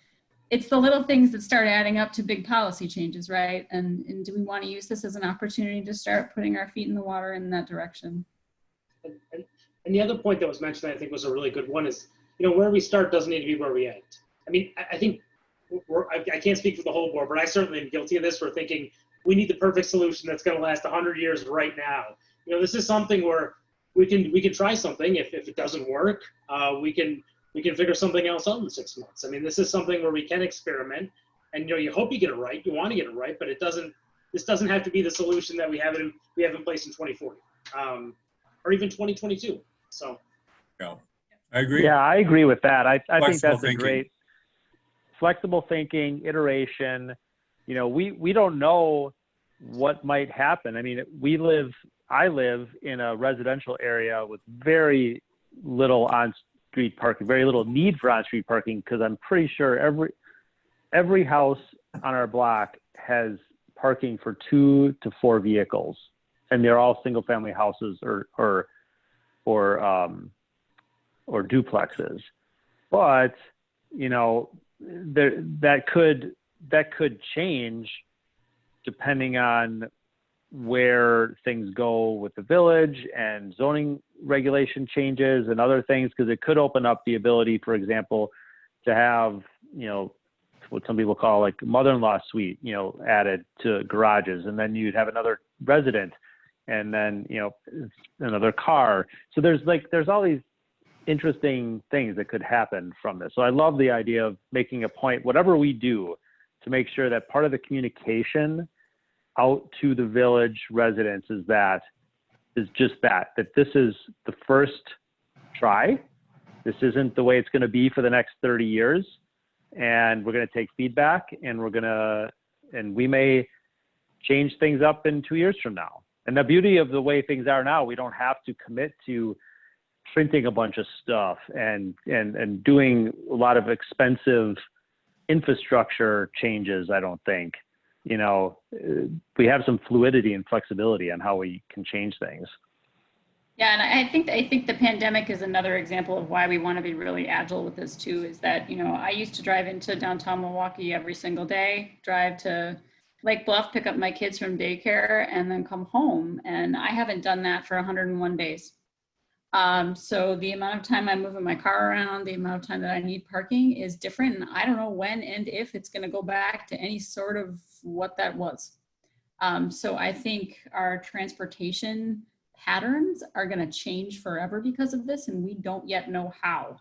it's the little things that start adding up to big policy changes, right? And do we want to use this as an opportunity to start putting our feet in the water in that direction? And the other point that was mentioned, I think, was a really good one is, you know, where we start doesn't need to be where we end. I mean, I think I can't speak for the whole board, but I certainly am guilty of this. We're thinking we need the perfect solution that's going to last 100 years right now. You know, this is something where we can try something. If it doesn't work, we can figure something else out in 6 months. I mean, this is something where we can experiment, and, you know, you hope you get it right, you want to get it right, but this doesn't have to be the solution that we have in place in 2040, or even 2022. So. Yeah, I agree. Yeah, I agree with that. I think that's thinking. a great flexible thinking, iteration. You know, we don't know what might happen. I mean, I live in a residential area with very little on-street parking, very little need for on-street parking, because I'm pretty sure every house on our block has parking for 2 to 4 vehicles, and they're all single-family houses or duplexes. But, you know, that could change depending on where things go with the village and zoning regulation changes and other things, because it could open up the ability, for example, to have, you know, what some people call like mother-in-law suite, you know, added to garages, and then you'd have another resident, and then, you know, another car. So there's all these interesting things that could happen from this. So I love the idea of making a point, whatever we do, to make sure that part of the communication out to the village residents is just that this is the first try. This isn't the way it's going to be for the next 30 years. And we're going to take feedback, and we may change things up in 2 years from now. And the beauty of the way things are now, we don't have to commit to printing a bunch of stuff and doing a lot of expensive infrastructure changes. I don't think, you know, we have some fluidity and flexibility on how we can change things. Yeah, and I think the pandemic is another example of why we want to be really agile with this too, is that, you know, I used to drive into downtown Milwaukee every single day, drive to Lake Bluff, pick up my kids from daycare, and then come home. And I haven't done that for 101 days. So the amount of time I'm moving my car around, the amount of time that I need parking is different. And I don't know when and if it's going to go back to any sort of what that was. So I think our transportation patterns are going to change forever because of this, and we don't yet know how.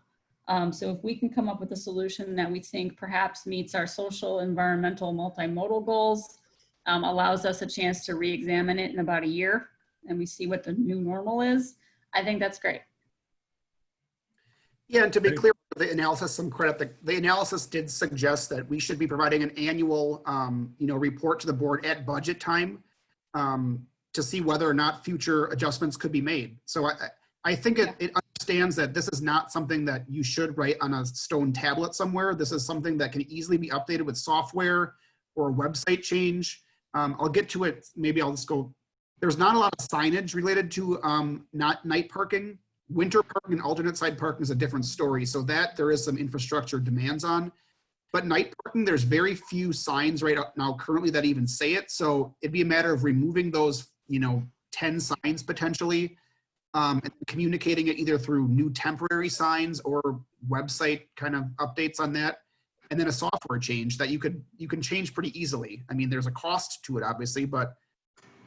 So if we can come up with a solution that we think perhaps meets our social, environmental, multimodal goals, allows us a chance to re-examine it in about a year, and we see what the new normal is, I think that's great. Yeah, and to be clear, the analysis, some credit, the analysis did suggest that we should be providing an annual, report to the board at budget time to see whether or not future adjustments could be made. So I think it understands that this is not something that you should write on a stone tablet somewhere. This is something that can easily be updated with software or a website change. I'll get to it. Maybe I'll just go. There's not a lot of signage related to not night parking. Winter parking and alternate side parking is a different story. So that there is some infrastructure demands on. But night parking, there's very few signs right now currently that even say it. So it'd be a matter of removing those, 10 signs potentially and communicating it either through new temporary signs or website kind of updates on that. And then a software change that you can change pretty easily. I mean, there's a cost to it, obviously, but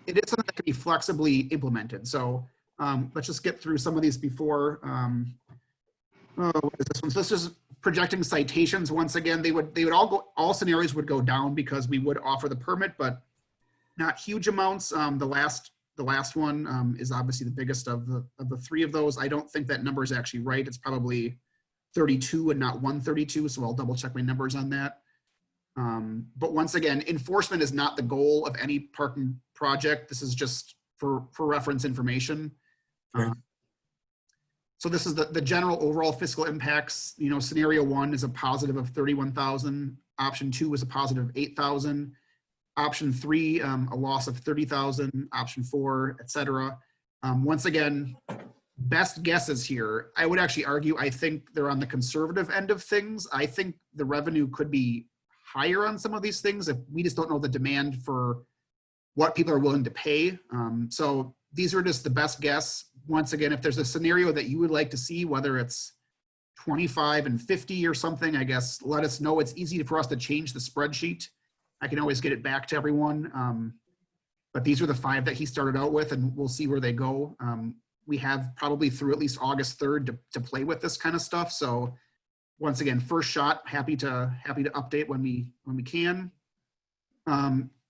it is something that can be flexibly implemented. So let's just get through some of these before. What is this one? So this is projecting citations. Once again, they would all scenarios would go down because we would offer the permit, but not huge amounts. The last one is obviously the biggest of the three of those. I don't think that number is actually right. It's probably 32 and not 132. So I'll double check my numbers on that. But once again, enforcement is not the goal of any parking project. This is just for reference information. Okay. So this is the general overall fiscal impacts. You know, scenario 1 is a positive of 31,000. Option 2 is a positive of 8,000. Option 3, a loss of 30,000. Option 4, etc. Once again, best guesses here. I would actually argue, I think they're on the conservative end of things. I think the revenue could be higher on some of these things if we just don't know the demand for what people are willing to pay. So these are just the best guess. Once again, if there's a scenario that you would like to see, whether it's 25 and 50 or something, I guess let us know. It's easy for us to change the spreadsheet. I can always get it back to everyone. But these are the 5 that he started out with, and we'll see where they go. We have probably through at least August 3rd to play with this kind of stuff. So once again, first shot, happy to update when we can.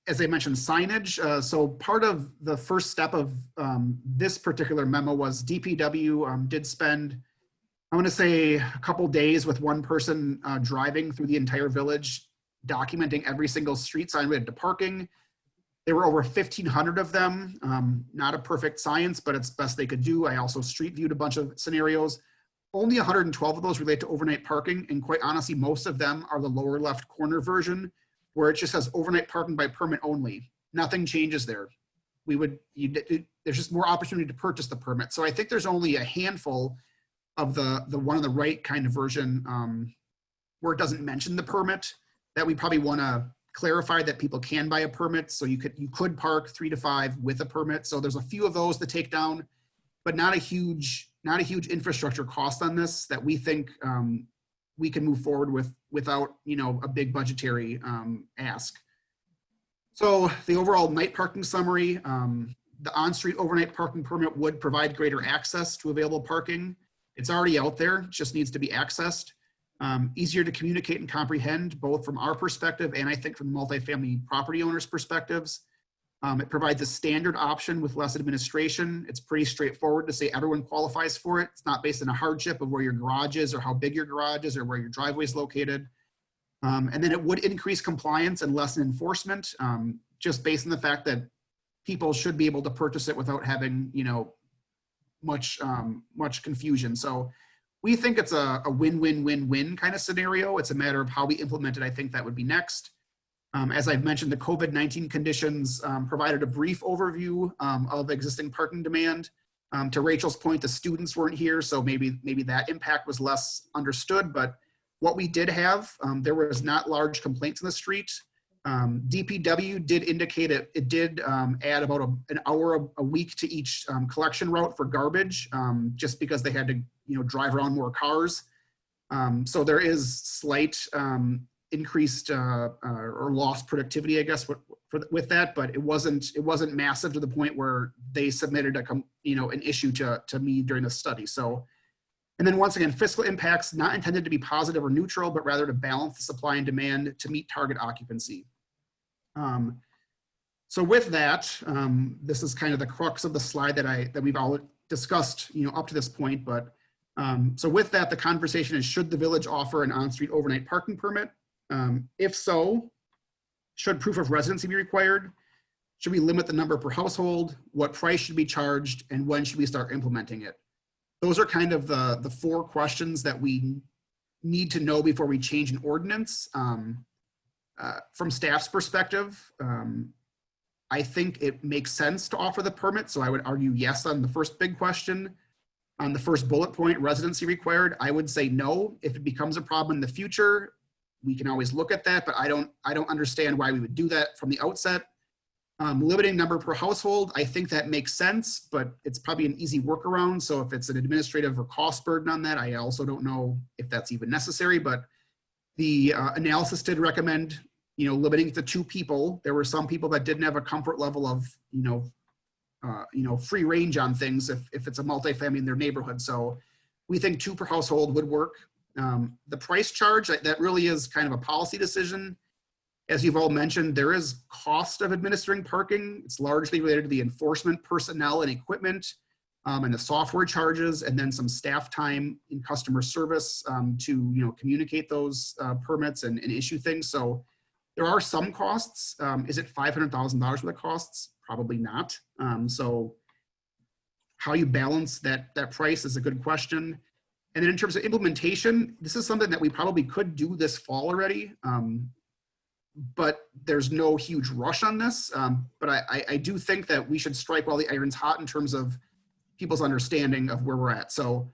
As I mentioned, signage. So part of the first step of this particular memo was DPW did spend, I want to say, a couple days with one person driving through the entire village, documenting every single street sign related to parking. There were over 1,500 of them. Not a perfect science, but it's best they could do. I also street viewed a bunch of scenarios. Only 112 of those relate to overnight parking, and quite honestly, most of them are the lower left corner version, where it just says overnight parking by permit only. Nothing changes there. There's just more opportunity to purchase the permit. So I think there's only a handful of the one on the right kind of version where it doesn't mention the permit that we probably want to clarify that people can buy a permit. So you could park 3 to 5 with a permit. So there's a few of those to take down, but not a huge infrastructure cost on this that we think we can move forward with without, a big budgetary ask. So the overall night parking summary, the on-street overnight parking permit would provide greater access to available parking. It's already out there, it just needs to be accessed. Easier to communicate and comprehend, both from our perspective and I think from multifamily property owners' perspectives. It provides a standard option with less administration. It's pretty straightforward to say everyone qualifies for it. It's not based on a hardship of where your garage is or how big your garage is or where your driveway is located. And then it would increase compliance and lessen enforcement, just based on the fact that people should be able to purchase it without having, much confusion. So we think it's a win-win-win-win kind of scenario. It's a matter of how we implement it. I think that would be next. As I've mentioned, the COVID-19 conditions provided a brief overview of existing parking demand. To Rachel's point, the students weren't here, so maybe that impact was less understood, but what we did have, there was not large complaints in the street. DPW did indicate it did add about an hour a week to each collection route for garbage, just because they had to drive around more cars. So there is slight increased or lost productivity, I guess, with that, but it wasn't massive to the point where they submitted an issue to me during the study. So, and then once again, fiscal impacts not intended to be positive or neutral, but rather to balance the supply and demand to meet target occupancy. So with that, this is kind of the crux of the slide that we've all discussed, up to this point. But so with that, the conversation is: should the village offer an on-street overnight parking permit? If so, should proof of residency be required? Should we limit the number per household? What price should be charged? And when should we start implementing it? Those are kind of the 4 questions that we need to know before we change an ordinance. From staff's perspective, I think it makes sense to offer the permit. So I would argue yes on the first big question. On the first bullet point, residency required, I would say no. If it becomes a problem in the future, we can always look at that, but I don't understand why we would do that from the outset. Limiting number per household, I think that makes sense, but it's probably an easy workaround. So if it's an administrative or cost burden on that, I also don't know if that's even necessary, but the analysis did recommend, limiting it to 2 people. There were some people that didn't have a comfort level of, free range on things if it's a multifamily in their neighborhood. So we think 2 per household would work. The price charge, that really is kind of a policy decision. As you've all mentioned, there is cost of administering parking. It's largely related to the enforcement personnel and equipment, and the software charges, and then some staff time in customer service to communicate those permits and issue things. So there are some costs. Is it $500,000 worth of costs? Probably not. So how you balance that price is a good question. And then in terms of implementation, this is something that we probably could do this fall already. But there's no huge rush on this. But I do think that we should strike while the iron's hot in terms of people's understanding of where we're at. So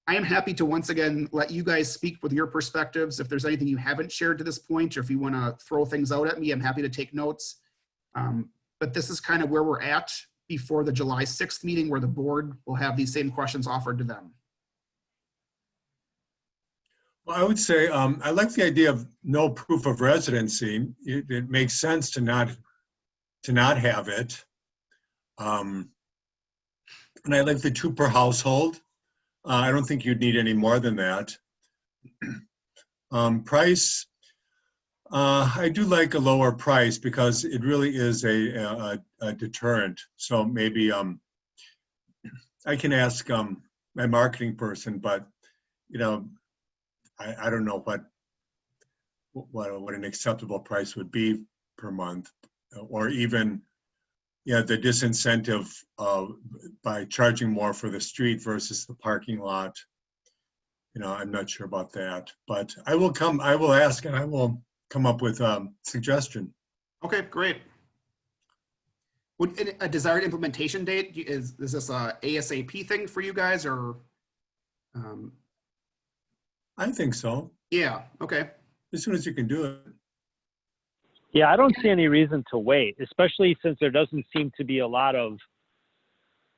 I am happy to once again let you guys speak with your perspectives. If there's anything you haven't shared to this point, or if you want to throw things out at me, I'm happy to take notes. But this is kind of where we're at before the July 6th meeting, where the board will have these same questions offered to them. Well, I would say I like the idea of no proof of residency. It makes sense to not have it. And I like the 2 per household. I don't think you'd need any more than that. Price, I do like a lower price because it really is a deterrent. So maybe I can ask my marketing person, but I don't know what an acceptable price would be per month, or even the disincentive by charging more for the street versus the parking lot. I'm not sure about that, but I will ask, and I will come up with a suggestion. Okay, great. Would a desired implementation date, is this a ASAP thing for you guys, or? I think so. Yeah, okay. As soon as you can do it. Yeah, I don't see any reason to wait, especially since there doesn't seem to be a lot of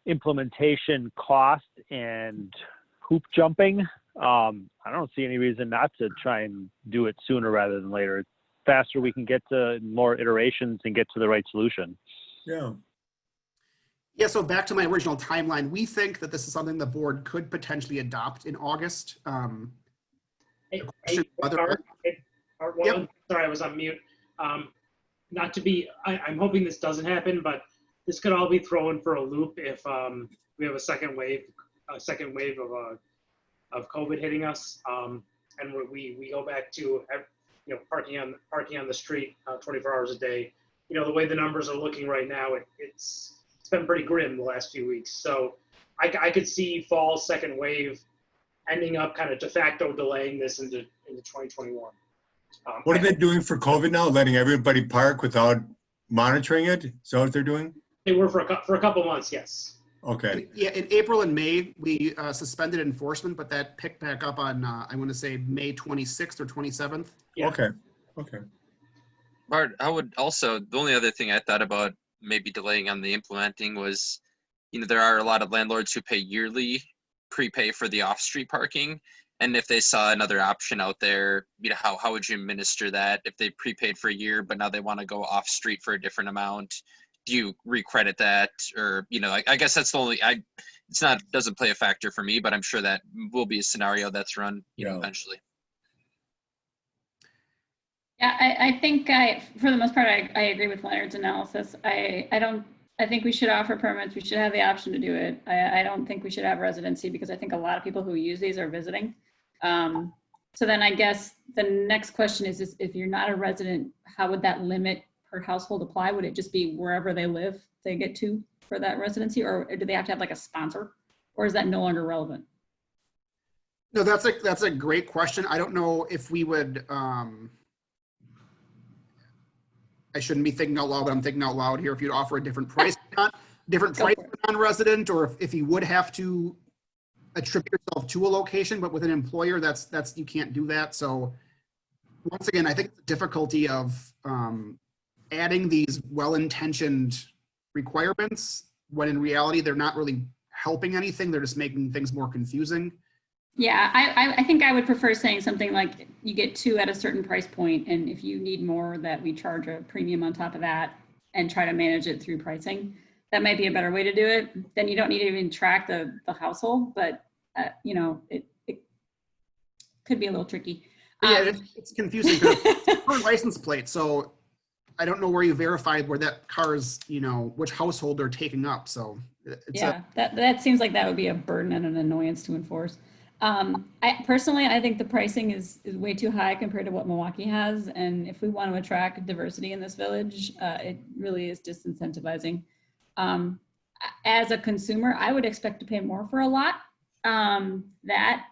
implementation cost and hoop jumping. I don't see any reason not to try and do it sooner rather than later. Faster we can get to more iterations and get to the right solution. Yeah. Yeah, so back to my original timeline, we think that this is something the board could potentially adopt in August. Sorry, I was on mute. Not to be, I'm hoping this doesn't happen, but this could all be thrown for a loop if we have a second wave of COVID hitting us, and we go back to parking on the street 24 hours a day. The way the numbers are looking right now, it's been pretty grim the last few weeks. So I could see fall second wave ending up kind of de facto delaying this into 2021. What are they doing for COVID now? Letting everybody park without monitoring it? Is that what they're doing? They were for a couple months, yes. Okay. Yeah, in April and May, we suspended enforcement, but that picked back up on, I want to say May 26th or 27th. Yeah. Okay. Bart, I would also, the only other thing I thought about maybe delaying on the implementing was, there are a lot of landlords who pay yearly prepay for the off-street parking. And if they saw another option out there, how would you administer that? If they prepaid for a year, but now they want to go off-street for a different amount, do you recredit that? Or, I guess that's the only, doesn't play a factor for me, but I'm sure that will be a scenario that's run, eventually. Yeah, I think for the most part, I agree with Leonard's analysis. I think we should offer permits. We should have the option to do it. I don't think we should have residency because I think a lot of people who use these are visiting. So then I guess the next question is if you're not a resident, how would that limit per household apply? Would it just be wherever they live, they get to for that residency, or do they have to have like a sponsor, or is that no longer relevant? No, that's a great question. I don't know if we would, I shouldn't be thinking out loud, but I'm thinking out loud here. If you'd offer a different price, for non-resident, or if you would have to attribute yourself to a location, but with an employer, that's you can't do that. So once again, I think the difficulty of adding these well-intentioned requirements when in reality they're not really helping anything. They're just making things more confusing. Yeah, I think I would prefer saying something like you get 2 at a certain price point, and if you need more, that we charge a premium on top of that and try to manage it through pricing. That might be a better way to do it. Then you don't need to even track the household, but you know, it could be a little tricky. Yeah, it's confusing because it's per license plate. So I don't know where you verified where that car's, you know, which household they're taking up. So it's yeah, that seems like that would be a burden and an annoyance to enforce. I personally think the pricing is way too high compared to what Milwaukee has. And if we want to attract diversity in this village, it really is disincentivizing. As a consumer, I would expect to pay more for a lot. That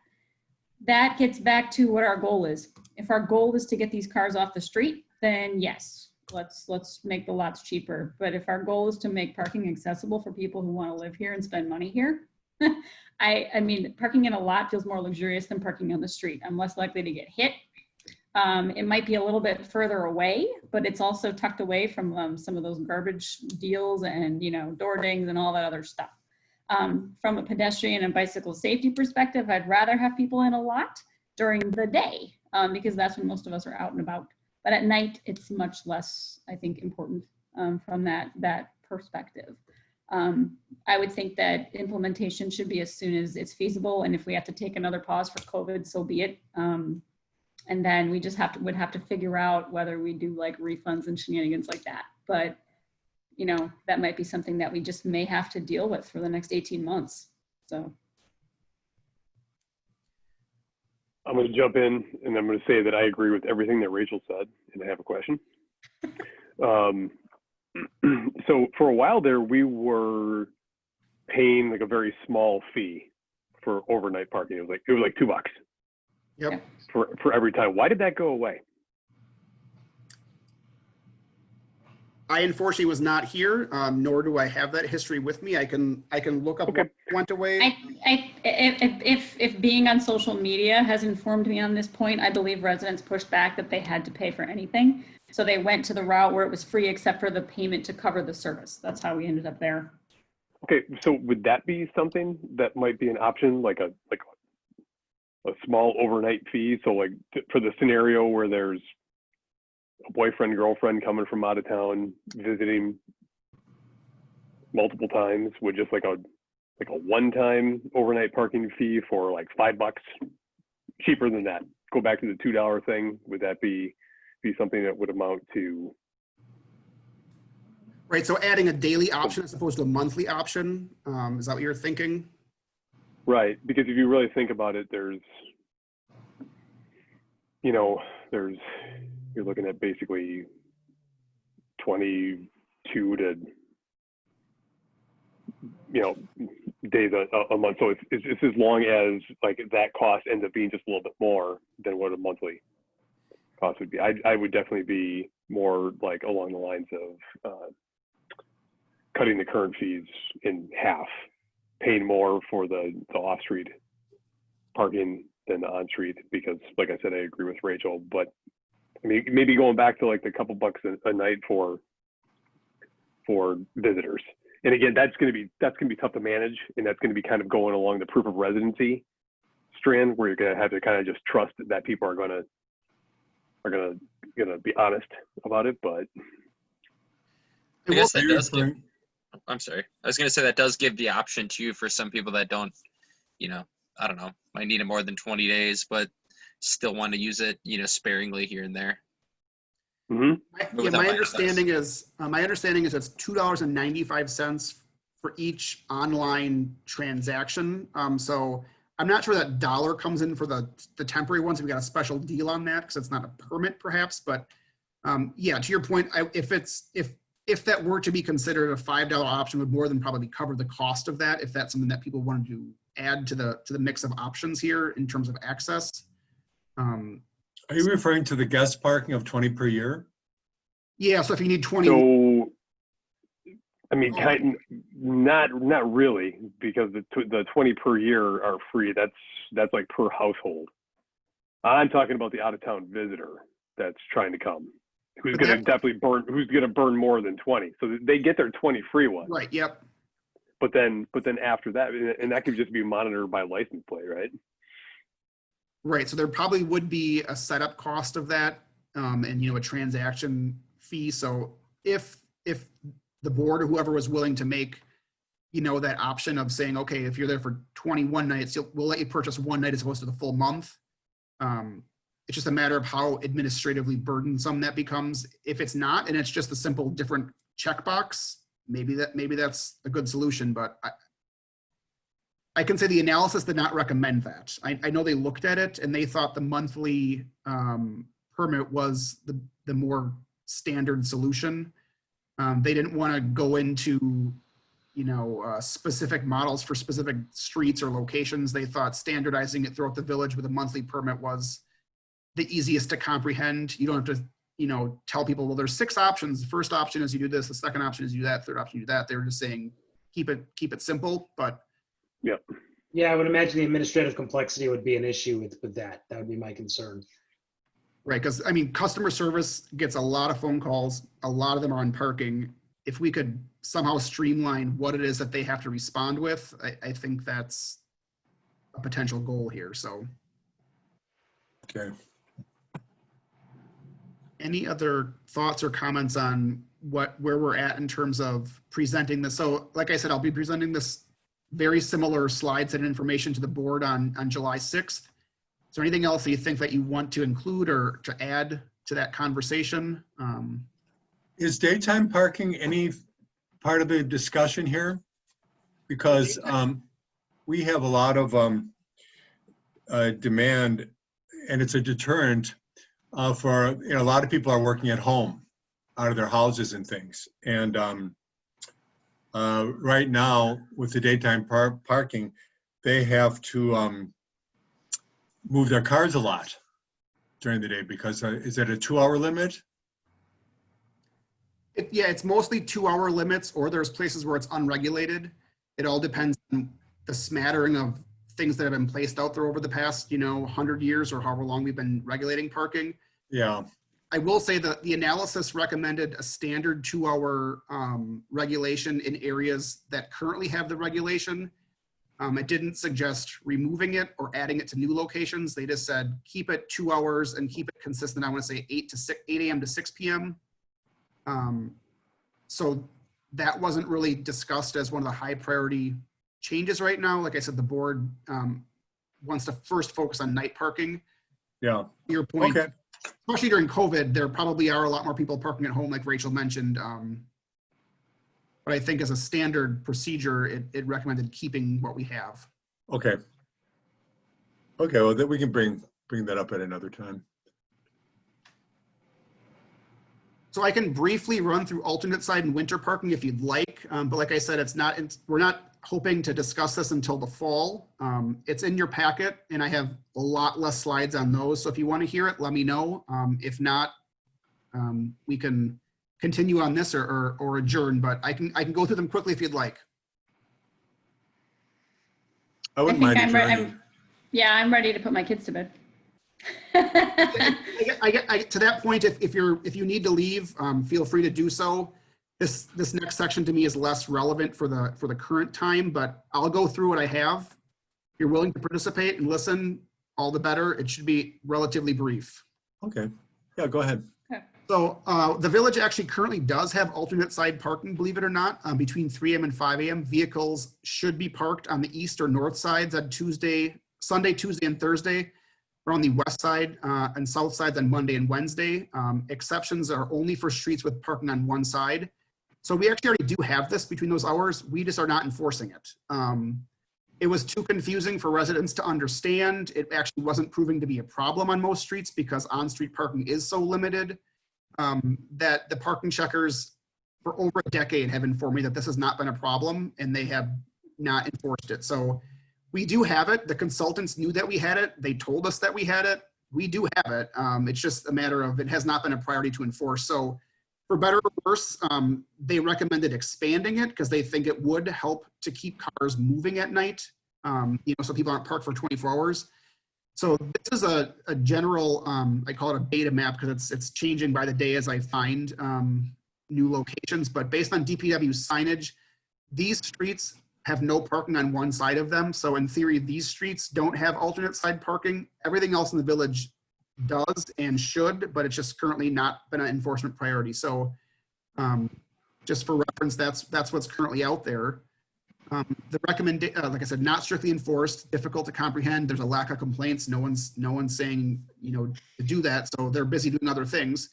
gets back to what our goal is. If our goal is to get these cars off the street, then yes, let's make the lots cheaper. But if our goal is to make parking accessible for people who want to live here and spend money here, I mean, parking in a lot feels more luxurious than parking on the street. I'm less likely to get hit. It might be a little bit further away, but it's also tucked away from some of those garbage deals and, you know, door dings and all that other stuff. From a pedestrian and bicycle safety perspective, I'd rather have people in a lot during the day because that's when most of us are out and about. But at night, it's much less, I think, important from that perspective. I would think that implementation should be as soon as it's feasible. And if we have to take another pause for COVID, so be it. And then we just would have to figure out whether we do like refunds and shenanigans like that. But, you know, that might be something that we just may have to deal with for the next 18 months. So. I'm going to jump in and I'm going to say that I agree with everything that Rachel said, and I have a question. So for a while there, we were paying like a very small fee for overnight parking. It was like $2. Yep. For every time. Why did that go away? I unfortunately was not here, nor do I have that history with me. I can look up what went away. If being on social media has informed me on this point, I believe residents pushed back that they had to pay for anything. So they went to the route where it was free except for the payment to cover the service. That's how we ended up there. Okay, so would that be something that might be an option, like a small overnight fee? So like for the scenario where there's a boyfriend, girlfriend coming from out of town, visiting multiple times, with just like a one-time overnight parking fee for like $5, cheaper than that. Go back to the $2 thing. Would that be something that would amount to? Right, so adding a daily option as opposed to a monthly option, is that what you're thinking? Right, because if you really think about it, you're looking at basically 22 to, days a month. So it's as long as like that cost ends up being just a little bit more than what a monthly cost would be. I would definitely be more like along the lines of cutting the current fees in half, paying more for the off-street parking than the on-street, because like I said, I agree with Rachel, but I mean, maybe going back to like the couple bucks a night for visitors. And again, that's going to be tough to manage, and that's going to be kind of going along the proof of residency strand, where you're going to have to kind of just trust that people are going to be honest about it. But I guess that does give, I'm sorry. I was going to say that does give the option too for some people that don't, I don't know, might need it more than 20 days, but still want to use it, sparingly here and there. Mm-hmm. My understanding is it's $2.95 for each online transaction. So I'm not sure that dollar comes in for the temporary ones. We got a special deal on that because it's not a permit, perhaps. But yeah, to your point, if that were to be considered a $5 option, would more than probably cover the cost of that. If that's something that people wanted to add to the mix of options here in terms of access. Are you referring to the guest parking of 20 per year? Yeah, so if you need 20. So, I mean, not really, because the 20 per year are free. That's like per household. I'm talking about the out-of-town visitor that's trying to come who's But going to definitely burn, who's going to burn more than 20. So they get their 20 free ones. Right, yep. But then after that, and that could just be monitored by license plate, right? Right, so there probably would be a setup cost of that, and, you know, a transaction fee. So if the board or whoever was willing to make, you know, that option of saying, okay, if you're there for 21 nights, we'll let you purchase one night as opposed to the full month. It's just a matter of how administratively burdensome that becomes. If it's not, and it's just a simple different checkbox, maybe that's a good solution, but I can say the analysis did not recommend that. I know they looked at it and they thought the monthly permit was the more standard solution. They didn't want to go into, you know, specific models for specific streets or locations. They thought standardizing it throughout the village with a monthly permit was the easiest to comprehend. You don't have to, you know, tell people, well, there's 6 options. The first option is you do this. The second option is you do that. Third option, you do that. They were just saying, keep it simple, but. Yep. Yeah, I would imagine the administrative complexity would be an issue with that. That would be my concern. Right, because I mean, customer service gets a lot of phone calls. A lot of them are on parking. If we could somehow streamline what it is that they have to respond with, I think that's a potential goal here, so. Okay. Any other thoughts or comments on where we're at in terms of presenting this? So like I said, I'll be presenting this very similar slides and information to the board on July 6th. Is there anything else that you think that you want to include or to add to that conversation? Is daytime parking any part of the discussion here? Because we have a lot of demand, and it's a deterrent for, you know, a lot of people are working at home out of their houses and things. And right now with the daytime parking, they have to move their cars a lot during the day because is it a 2-hour limit? Yeah, it's mostly 2-hour limits, or there's places where it's unregulated. It all depends on the smattering of things that have been placed out there over the past, you know, 100 years or however long we've been regulating parking. Yeah. I will say that the analysis recommended a standard 2-hour regulation in areas that currently have the regulation. It didn't suggest removing it or adding it to new locations. They just said, keep it 2 hours and keep it consistent. I want to say 8 a.m. to 6 p.m. So that wasn't really discussed as one of the high priority changes right now. Like I said, the board wants to first focus on night parking. Yeah. To your point, Okay. especially during COVID, there probably are a lot more people parking at home, like Rachel mentioned. But I think as a standard procedure, it recommended keeping what we have. Okay. Okay, well, then we can bring that up at another time. So I can briefly run through alternate side and winter parking if you'd like. But like I said, we're not hoping to discuss this until the fall. It's in your packet and I have a lot less slides on those. So if you want to hear it, let me know. If not, we can continue on this or adjourn, but I can go through them quickly if you'd like. I wouldn't mind adjourning. I'm ready to put my kids to bed. I get to that point. If you need to leave, feel free to do so. This next section to me is less relevant for the current time, but I'll go through what I have. If you're willing to participate and listen, all the better. It should be relatively brief. Okay. Yeah, go ahead. So the village actually currently does have alternate side parking, believe it or not, between 3 a.m. and 5 a.m. Vehicles should be parked on the east or north sides on Sunday, Tuesday, and Thursday, or on the west side and south sides on Monday and Wednesday. Exceptions are only for streets with parking on one side. So we actually already do have this between those hours. We just are not enforcing it. It was too confusing for residents to understand. It actually wasn't proving to be a problem on most streets because on-street parking is so limited. That the parking checkers for over a decade have informed me that this has not been a problem and they have not enforced it. So we do have it. The consultants knew that we had it. They told us that we had it. We do have it. It's just a matter of it has not been a priority to enforce. So for better or worse, they recommended expanding it because they think it would help to keep cars moving at night, so people aren't parked for 24 hours. So this is a general, I call it a beta map because it's changing by the day as I find new locations. But based on DPW signage, these streets have no parking on one side of them. So in theory, these streets don't have alternate side parking. Everything else in the village does and should, but it's just currently not been an enforcement priority. So just for reference, that's what's currently out there. The recommendation, like I said, not strictly enforced, difficult to comprehend. There's a lack of complaints. No one's saying, to do that. So they're busy doing other things.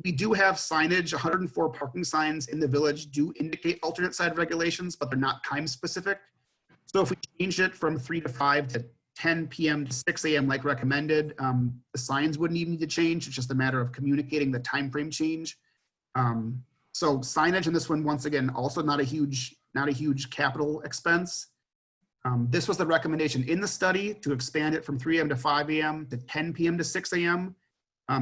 We do have signage. 104 parking signs in the village do indicate alternate side regulations, but they're not time specific. So if we change it from 3 to 5 to 10 p.m. to 6 a.m. like recommended, the signs wouldn't even need to change. It's just a matter of communicating the time frame change. So signage in this one, once again, also not a huge capital expense. This was the recommendation in the study to expand it from 3 a.m. to 5 a.m. to 10 p.m. to 6 a.m.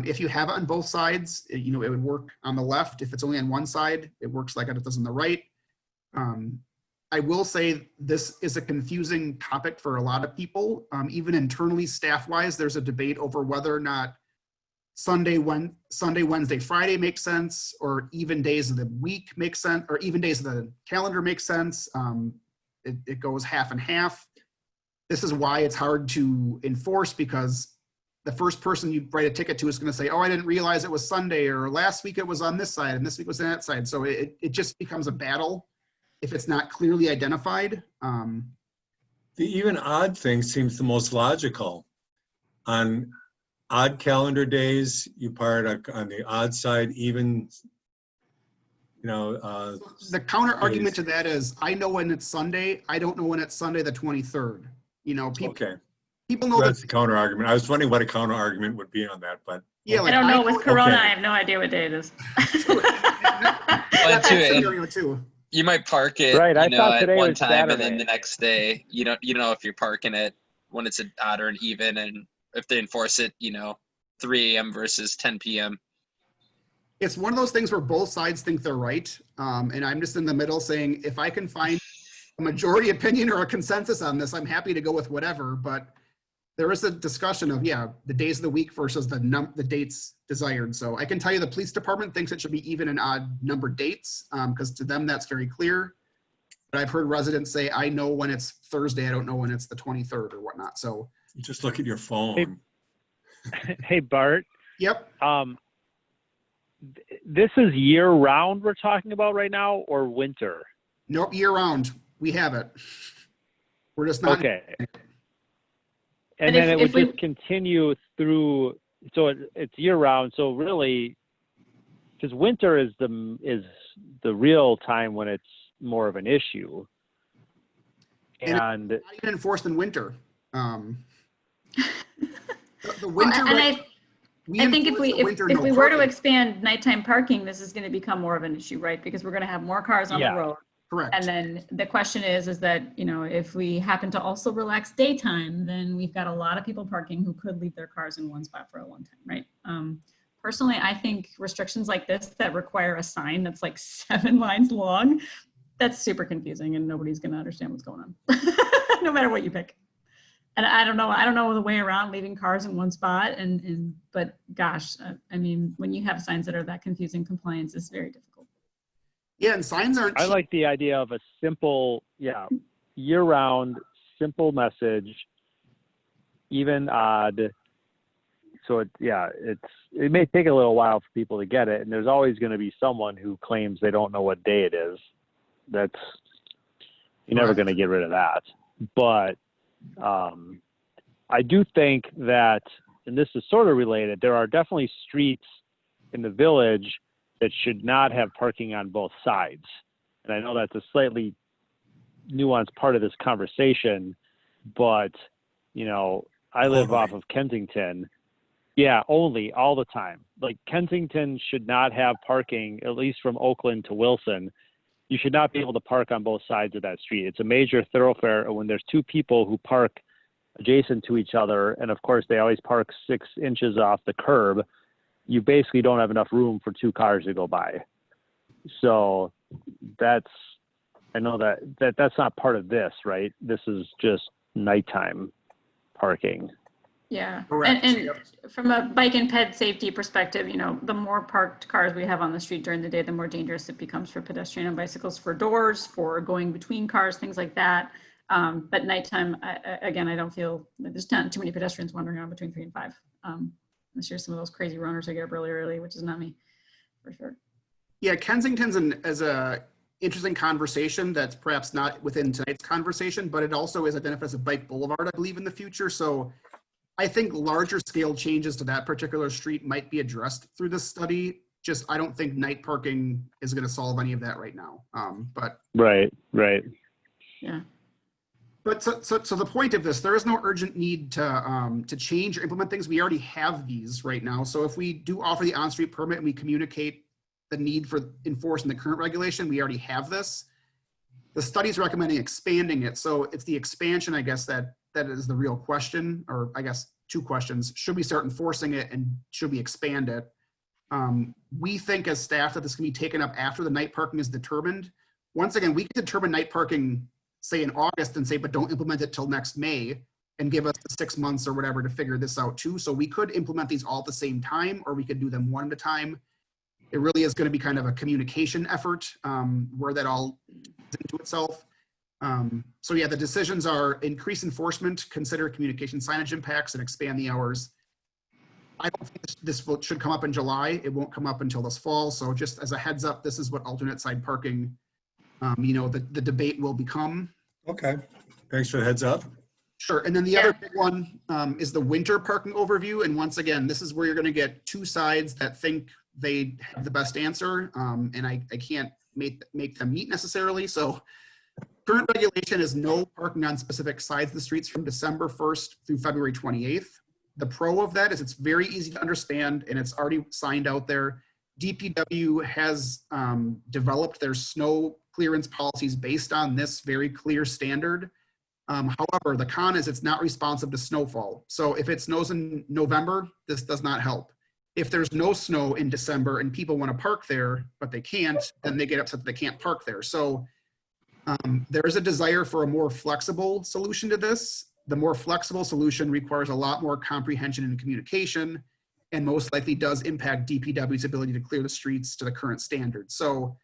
If you have it on both sides, it would work on the left. If it's only on one side, it works like it does on the right. I will say this is a confusing topic for a lot of people. Even internally, staff-wise, there's a debate over whether or not Sunday, Wednesday, Friday makes sense, or even days of the week makes sense, or even days of the calendar makes sense. It goes half and half. This is why it's hard to enforce, because the first person you write a ticket to is going to say, oh, I didn't realize it was Sunday, or last week it was on this side and this week was on that side. So it just becomes a battle if it's not clearly identified. The even odd thing seems the most logical. On odd calendar days, you park on the odd side, even, the counter argument to that is, I know when it's Sunday. I don't know when it's Sunday the 23rd. People know that's the counter argument. I was wondering what a counter argument would be on that, but yeah, I don't know. With Corona, okay. I have no idea what day it is. That's a scenario too. You might park it, Right, I thought at today one was time, and then Saturday. the next day, you don't know if you're parking it when it's an odd or an even, and if they enforce it, 3 a.m. versus 10 p.m. It's one of those things where both sides think they're right. And I'm just in the middle saying, if I can find a majority opinion or a consensus on this, I'm happy to go with whatever. But there is a discussion of, the days of the week versus the dates desired. So I can tell you the police department thinks it should be even and odd number dates, because to them, that's very clear. But I've heard residents say, I know when it's Thursday, I don't know when it's the 23rd or whatnot. So you just look at your phone. Hey, Bart. yep. This is year round we're talking about right now, or winter? Nope, year round. We have it. We're just not. Okay. But And then it if would just continue through, so it's year round. So really, because winter is the real time when it's more of an issue. And Not even enforced in winter. The winter. I think if we were to expand nighttime parking, this is going to become more of an issue, right? Because we're going to have more cars on the road. Correct. And then the question is that, if we happen to also relax daytime, then we've got a lot of people parking who could leave their cars in one spot for a long time, right? Personally, I think restrictions like this that require a sign that's like 7 lines long, that's super confusing and nobody's going to understand what's going on, no matter what you pick. And I don't know the way around leaving cars in one spot. But gosh, when you have signs that are that confusing, compliance is very difficult. Yeah, and signs aren't. I like the idea of a simple, year-round, simple message, even odd. So it may take a little while for people to get it, and there's always going to be someone who claims they don't know what day it is. You're never going to get rid of that. But I do think that, and this is sort of related, there are definitely streets in the village that should not have parking on both sides. And I know that's a slightly nuanced part of this conversation, but, I live off of Kensington. Yeah, all the time. Like Kensington should not have parking, at least from Oakland to Wilson. You should not be able to park on both sides of that street. It's a major thoroughfare, and when there's two people who park adjacent to each other, and of course they always park 6 inches off the curb, you basically don't have enough room for 2 cars to go by. So I know that's not part of this, right? This is just nighttime. parking. Yeah, Correct. and Yep. from a bike and ped safety perspective, you know, the more parked cars we have on the street during the day, the more dangerous it becomes for pedestrian and bicycles, for doors, for going between cars, things like that. But nighttime, again, I don't feel there's not too many pedestrians wandering around between 3 and 5. Unless you're some of those crazy runners who get up really early, which is not me, for sure. Yeah, Kensington's as a interesting conversation that's perhaps not within tonight's conversation, but it also is identified as a bike boulevard, I believe, in the future. So I think larger scale changes to that particular street might be addressed through this study. Just, I don't think night parking is going to solve any of that right now. But Right. Yeah. But so the point of this, there is no urgent need to change or implement things. We already have these right now. So if we do offer the on-street permit and we communicate the need for enforcing the current regulation, we already have this. The study's recommending expanding it. So it's the expansion, I guess, that is the real question, or I guess two questions. Should we start enforcing it, and should we expand it? We think as staff that this can be taken up after the night parking is determined. Once again, we can determine night parking, say in August, and say, but don't implement it till next May, and give us the 6 months or whatever to figure this out too. So we could implement these all at the same time, or we could do them one at a time. It really is going to be kind of a communication effort where that all is into itself. So yeah, the decisions are increase enforcement, consider communication signage impacts, and expand the hours. I don't think this should come up in July. It won't come up until this fall. So just as a heads up, this is what alternate side parking, the debate will become. Okay, thanks for the heads up. Sure. And then the other big one is the winter parking overview. And once again, this is where you're going to get two sides that think they have the best answer. And I can't make them meet necessarily. So current regulation is no parking on specific sides of the streets from December 1st through February 28th. The pro of that is it's very easy to understand, and it's already signed out there. DPW has developed their snow clearance policies based on this very clear standard. However, the con is it's not responsive to snowfall. So if it snows in November, this does not help. If there's no snow in December and people want to park there, but they can't, then they get upset that they can't park there. So there is a desire for a more flexible solution to this. The more flexible solution requires a lot more comprehension and communication, and most likely does impact DPW's ability to clear the streets to the current standards. So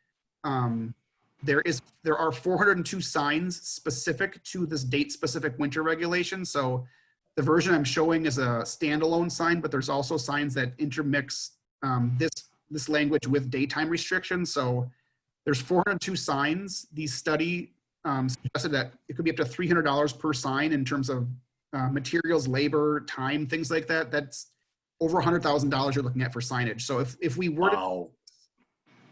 there are 402 signs specific to this date-specific winter regulation. So the version I'm showing is a standalone sign, but there's also signs that intermix this language with daytime restrictions. So there's 402 signs. The study suggested that it could be up to $300 per sign in terms of materials, labor, time, things like that. That's over $100,000 you're looking at for signage. So if we were to,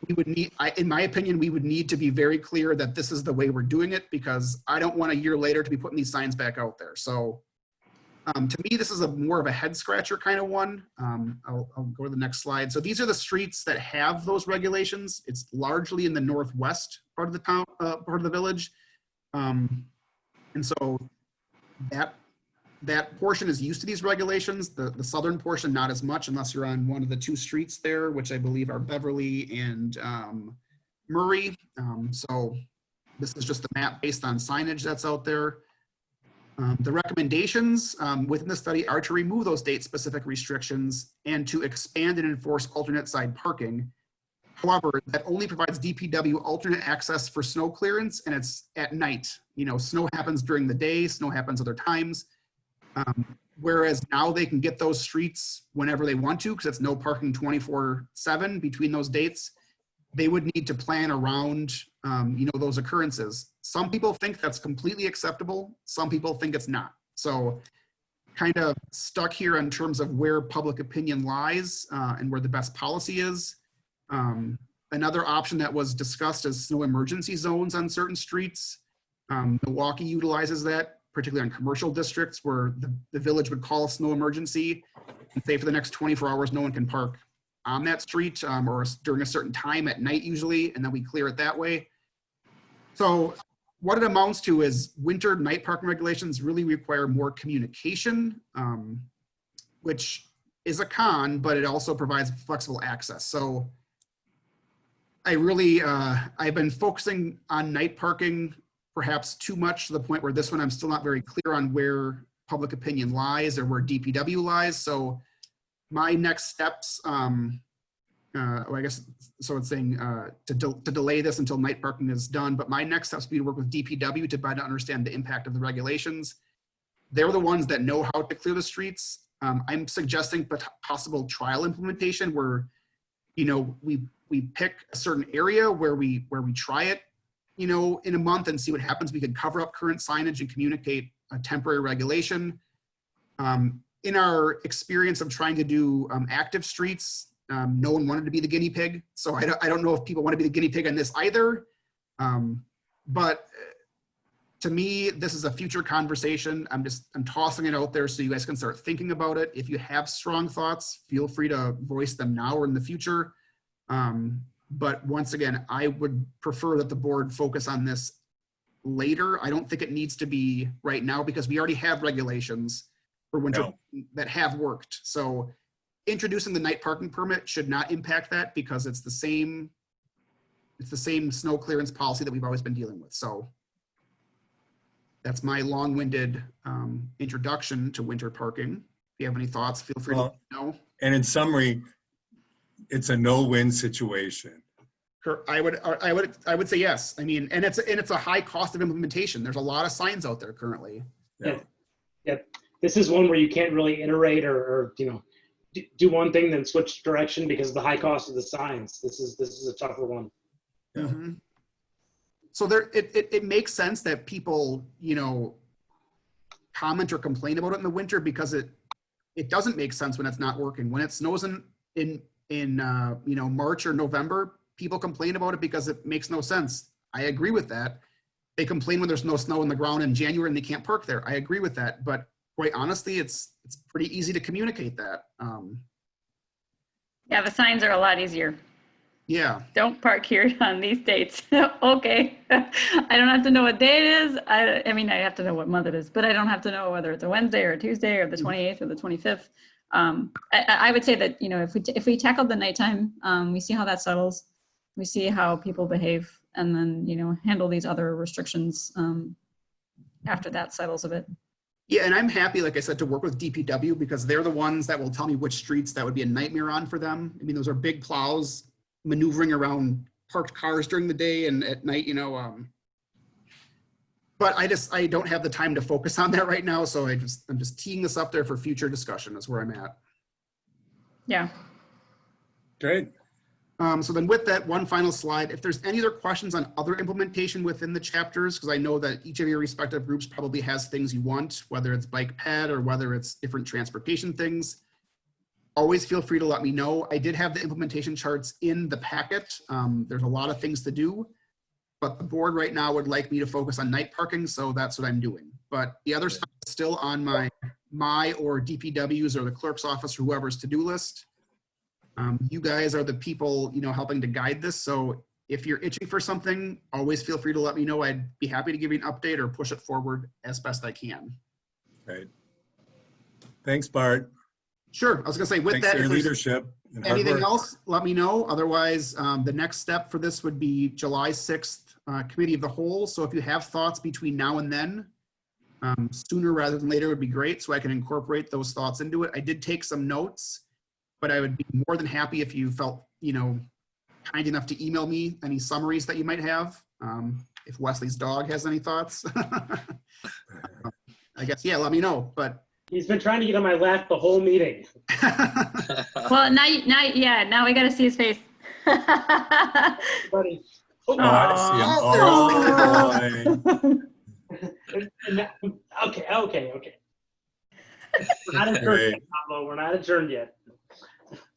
we would need, in my opinion, we would need to be very clear that this is the way we're doing it, because I don't want a year later to be putting these signs back out there. So to me, this is more of a head scratcher kind of one. I'll go to the next slide. So these are the streets that have those regulations. It's largely in the northwest part of the town, part of the village. And so that portion is used to these regulations. The southern portion, not as much, unless you're on one of the two streets there, which I believe are Beverly and Murray. So this is just a map based on signage that's out there. The recommendations within the study are to remove those date-specific restrictions and to expand and enforce alternate side parking. However, that only provides DPW alternate access for snow clearance, and it's at night. Snow happens during the day, snow happens other times. Whereas now they can get those streets whenever they want to, because it's no parking 24/7 between those dates. They would need to plan around, those occurrences. Some people think that's completely acceptable. Some people think it's not. So kind of stuck here in terms of where public opinion lies and where the best policy is. Another option that was discussed is snow emergency zones on certain streets. Milwaukee utilizes that, particularly on commercial districts where the village would call a snow emergency and say for the next 24 hours, no one can park on that street or during a certain time at night usually, and then we clear it that way. So what it amounts to is winter night parking regulations really require more communication, which is a con, but it also provides flexible access. So I've been focusing on night parking perhaps too much, to the point where this one I'm still not very clear on where public opinion lies or where DPW lies. So my next steps, well, I guess, so it's saying to delay this until night parking is done, but my next steps would be to work with DPW to try to understand the impact of the regulations. They're the ones that know how to clear the streets. I'm suggesting possible trial implementation where, you know, we pick a certain area where we try it, you know, in a month and see what happens. We could cover up current signage and communicate a temporary regulation. In our experience of trying to do active streets, no one wanted to be the guinea pig. So I don't know if people want to be the guinea pig on this either. But to me, this is a future conversation. I'm tossing it out there so you guys can start thinking about it. If you have strong thoughts, feel free to voice them now or in the future. But once again, I would prefer that the board focus on this later. I don't think it needs to be right now because we already have regulations for winter that have worked. So introducing the night parking permit should not impact that because it's the same snow clearance policy that we've always been dealing with. So that's my long-winded introduction to winter parking. If you have any thoughts, feel free to let me know. And in summary, it's a no-win situation. Sure, I would say yes. I mean, and it's a high cost of implementation. There's a lot of signs out there currently. Yeah. This is one where you can't really iterate or you know, do one thing then switch direction because of the high cost of the signs. This is a tougher one. Yeah. Mm-hmm. So it makes sense that people, you know, comment or complain about it in the winter because it doesn't make sense when it's not working. When it snows in you know, March or November, people complain about it because it makes no sense. I agree with that. They complain when there's no snow on the ground in January and they can't park there. I agree with that. But quite honestly, it's pretty easy to communicate that. Yeah, the signs are a lot easier. Yeah. Don't park here on these dates. Okay. I don't have to know what day it is. I mean, I have to know what month it is, but I don't have to know whether it's a Wednesday or a Tuesday or the 28th or the 25th. I would say that, you know, if we tackled the nighttime, we see how that settles. We see how people behave and then, you know, handle these other restrictions after that settles a bit. Yeah, and I'm happy, like I said, to work with DPW because they're the ones that will tell me which streets that would be a nightmare on for them. I mean, those are big plows maneuvering around parked cars during the day and at night, you know. But I don't have the time to focus on that right now. So I'm just teeing this up there for future discussion is where I'm at. Yeah. Great. So then with that, one final slide, if there's any other questions on other implementation within the chapters, because I know that each of your respective groups probably has things you want, whether it's bike ped or whether it's different transportation things, always feel free to let me know. I did have the implementation charts in the packet. There's a lot of things to do, but the board right now would like me to focus on night parking, so that's what I'm doing. But the other stuff is still on my or DPW's or the clerk's office, or whoever's to-do list. You guys are the people, you know, helping to guide this. So if you're itching for something, always feel free to let me know. I'd be happy to give you an update or push it forward as best I can. Right. Thanks, Bart. Sure. I was gonna say with Thanks that, for your if there's leadership. And hard anything work. else, let me know. Otherwise, the next step for this would be July 6th, Committee of the Whole. So if you have thoughts between now and then, sooner rather than later would be great so I can incorporate those thoughts into it. I did take some notes, but I would be more than happy if you felt, you know, kind enough to email me any summaries that you might have. If Wesley's dog has any thoughts, I guess, yeah, let me know, but. He's been trying to get on my lap the whole meeting. Well, now we got to see his face. Buddy. Oh, I see him. Oh, boy. Okay. We're not adjourned yet, Pablo. We're not adjourned yet.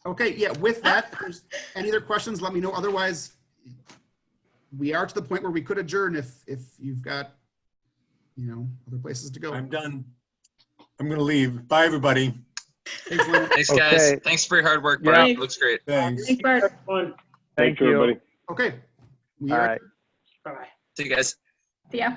Okay, yeah, with that, if there's any other questions, let me know. Otherwise, we are to the point where we could adjourn if you've got, you know, other places to go. I'm done. I'm going to leave. Bye, everybody. Thanks, Lynn. Thanks, guys. Okay. Thanks for your hard work, Yeah. Bart. Looks great. Thanks. Thanks, Bart. Fun. Thank you. everybody. Okay. We All are right. Bye-bye. See you guys. See ya.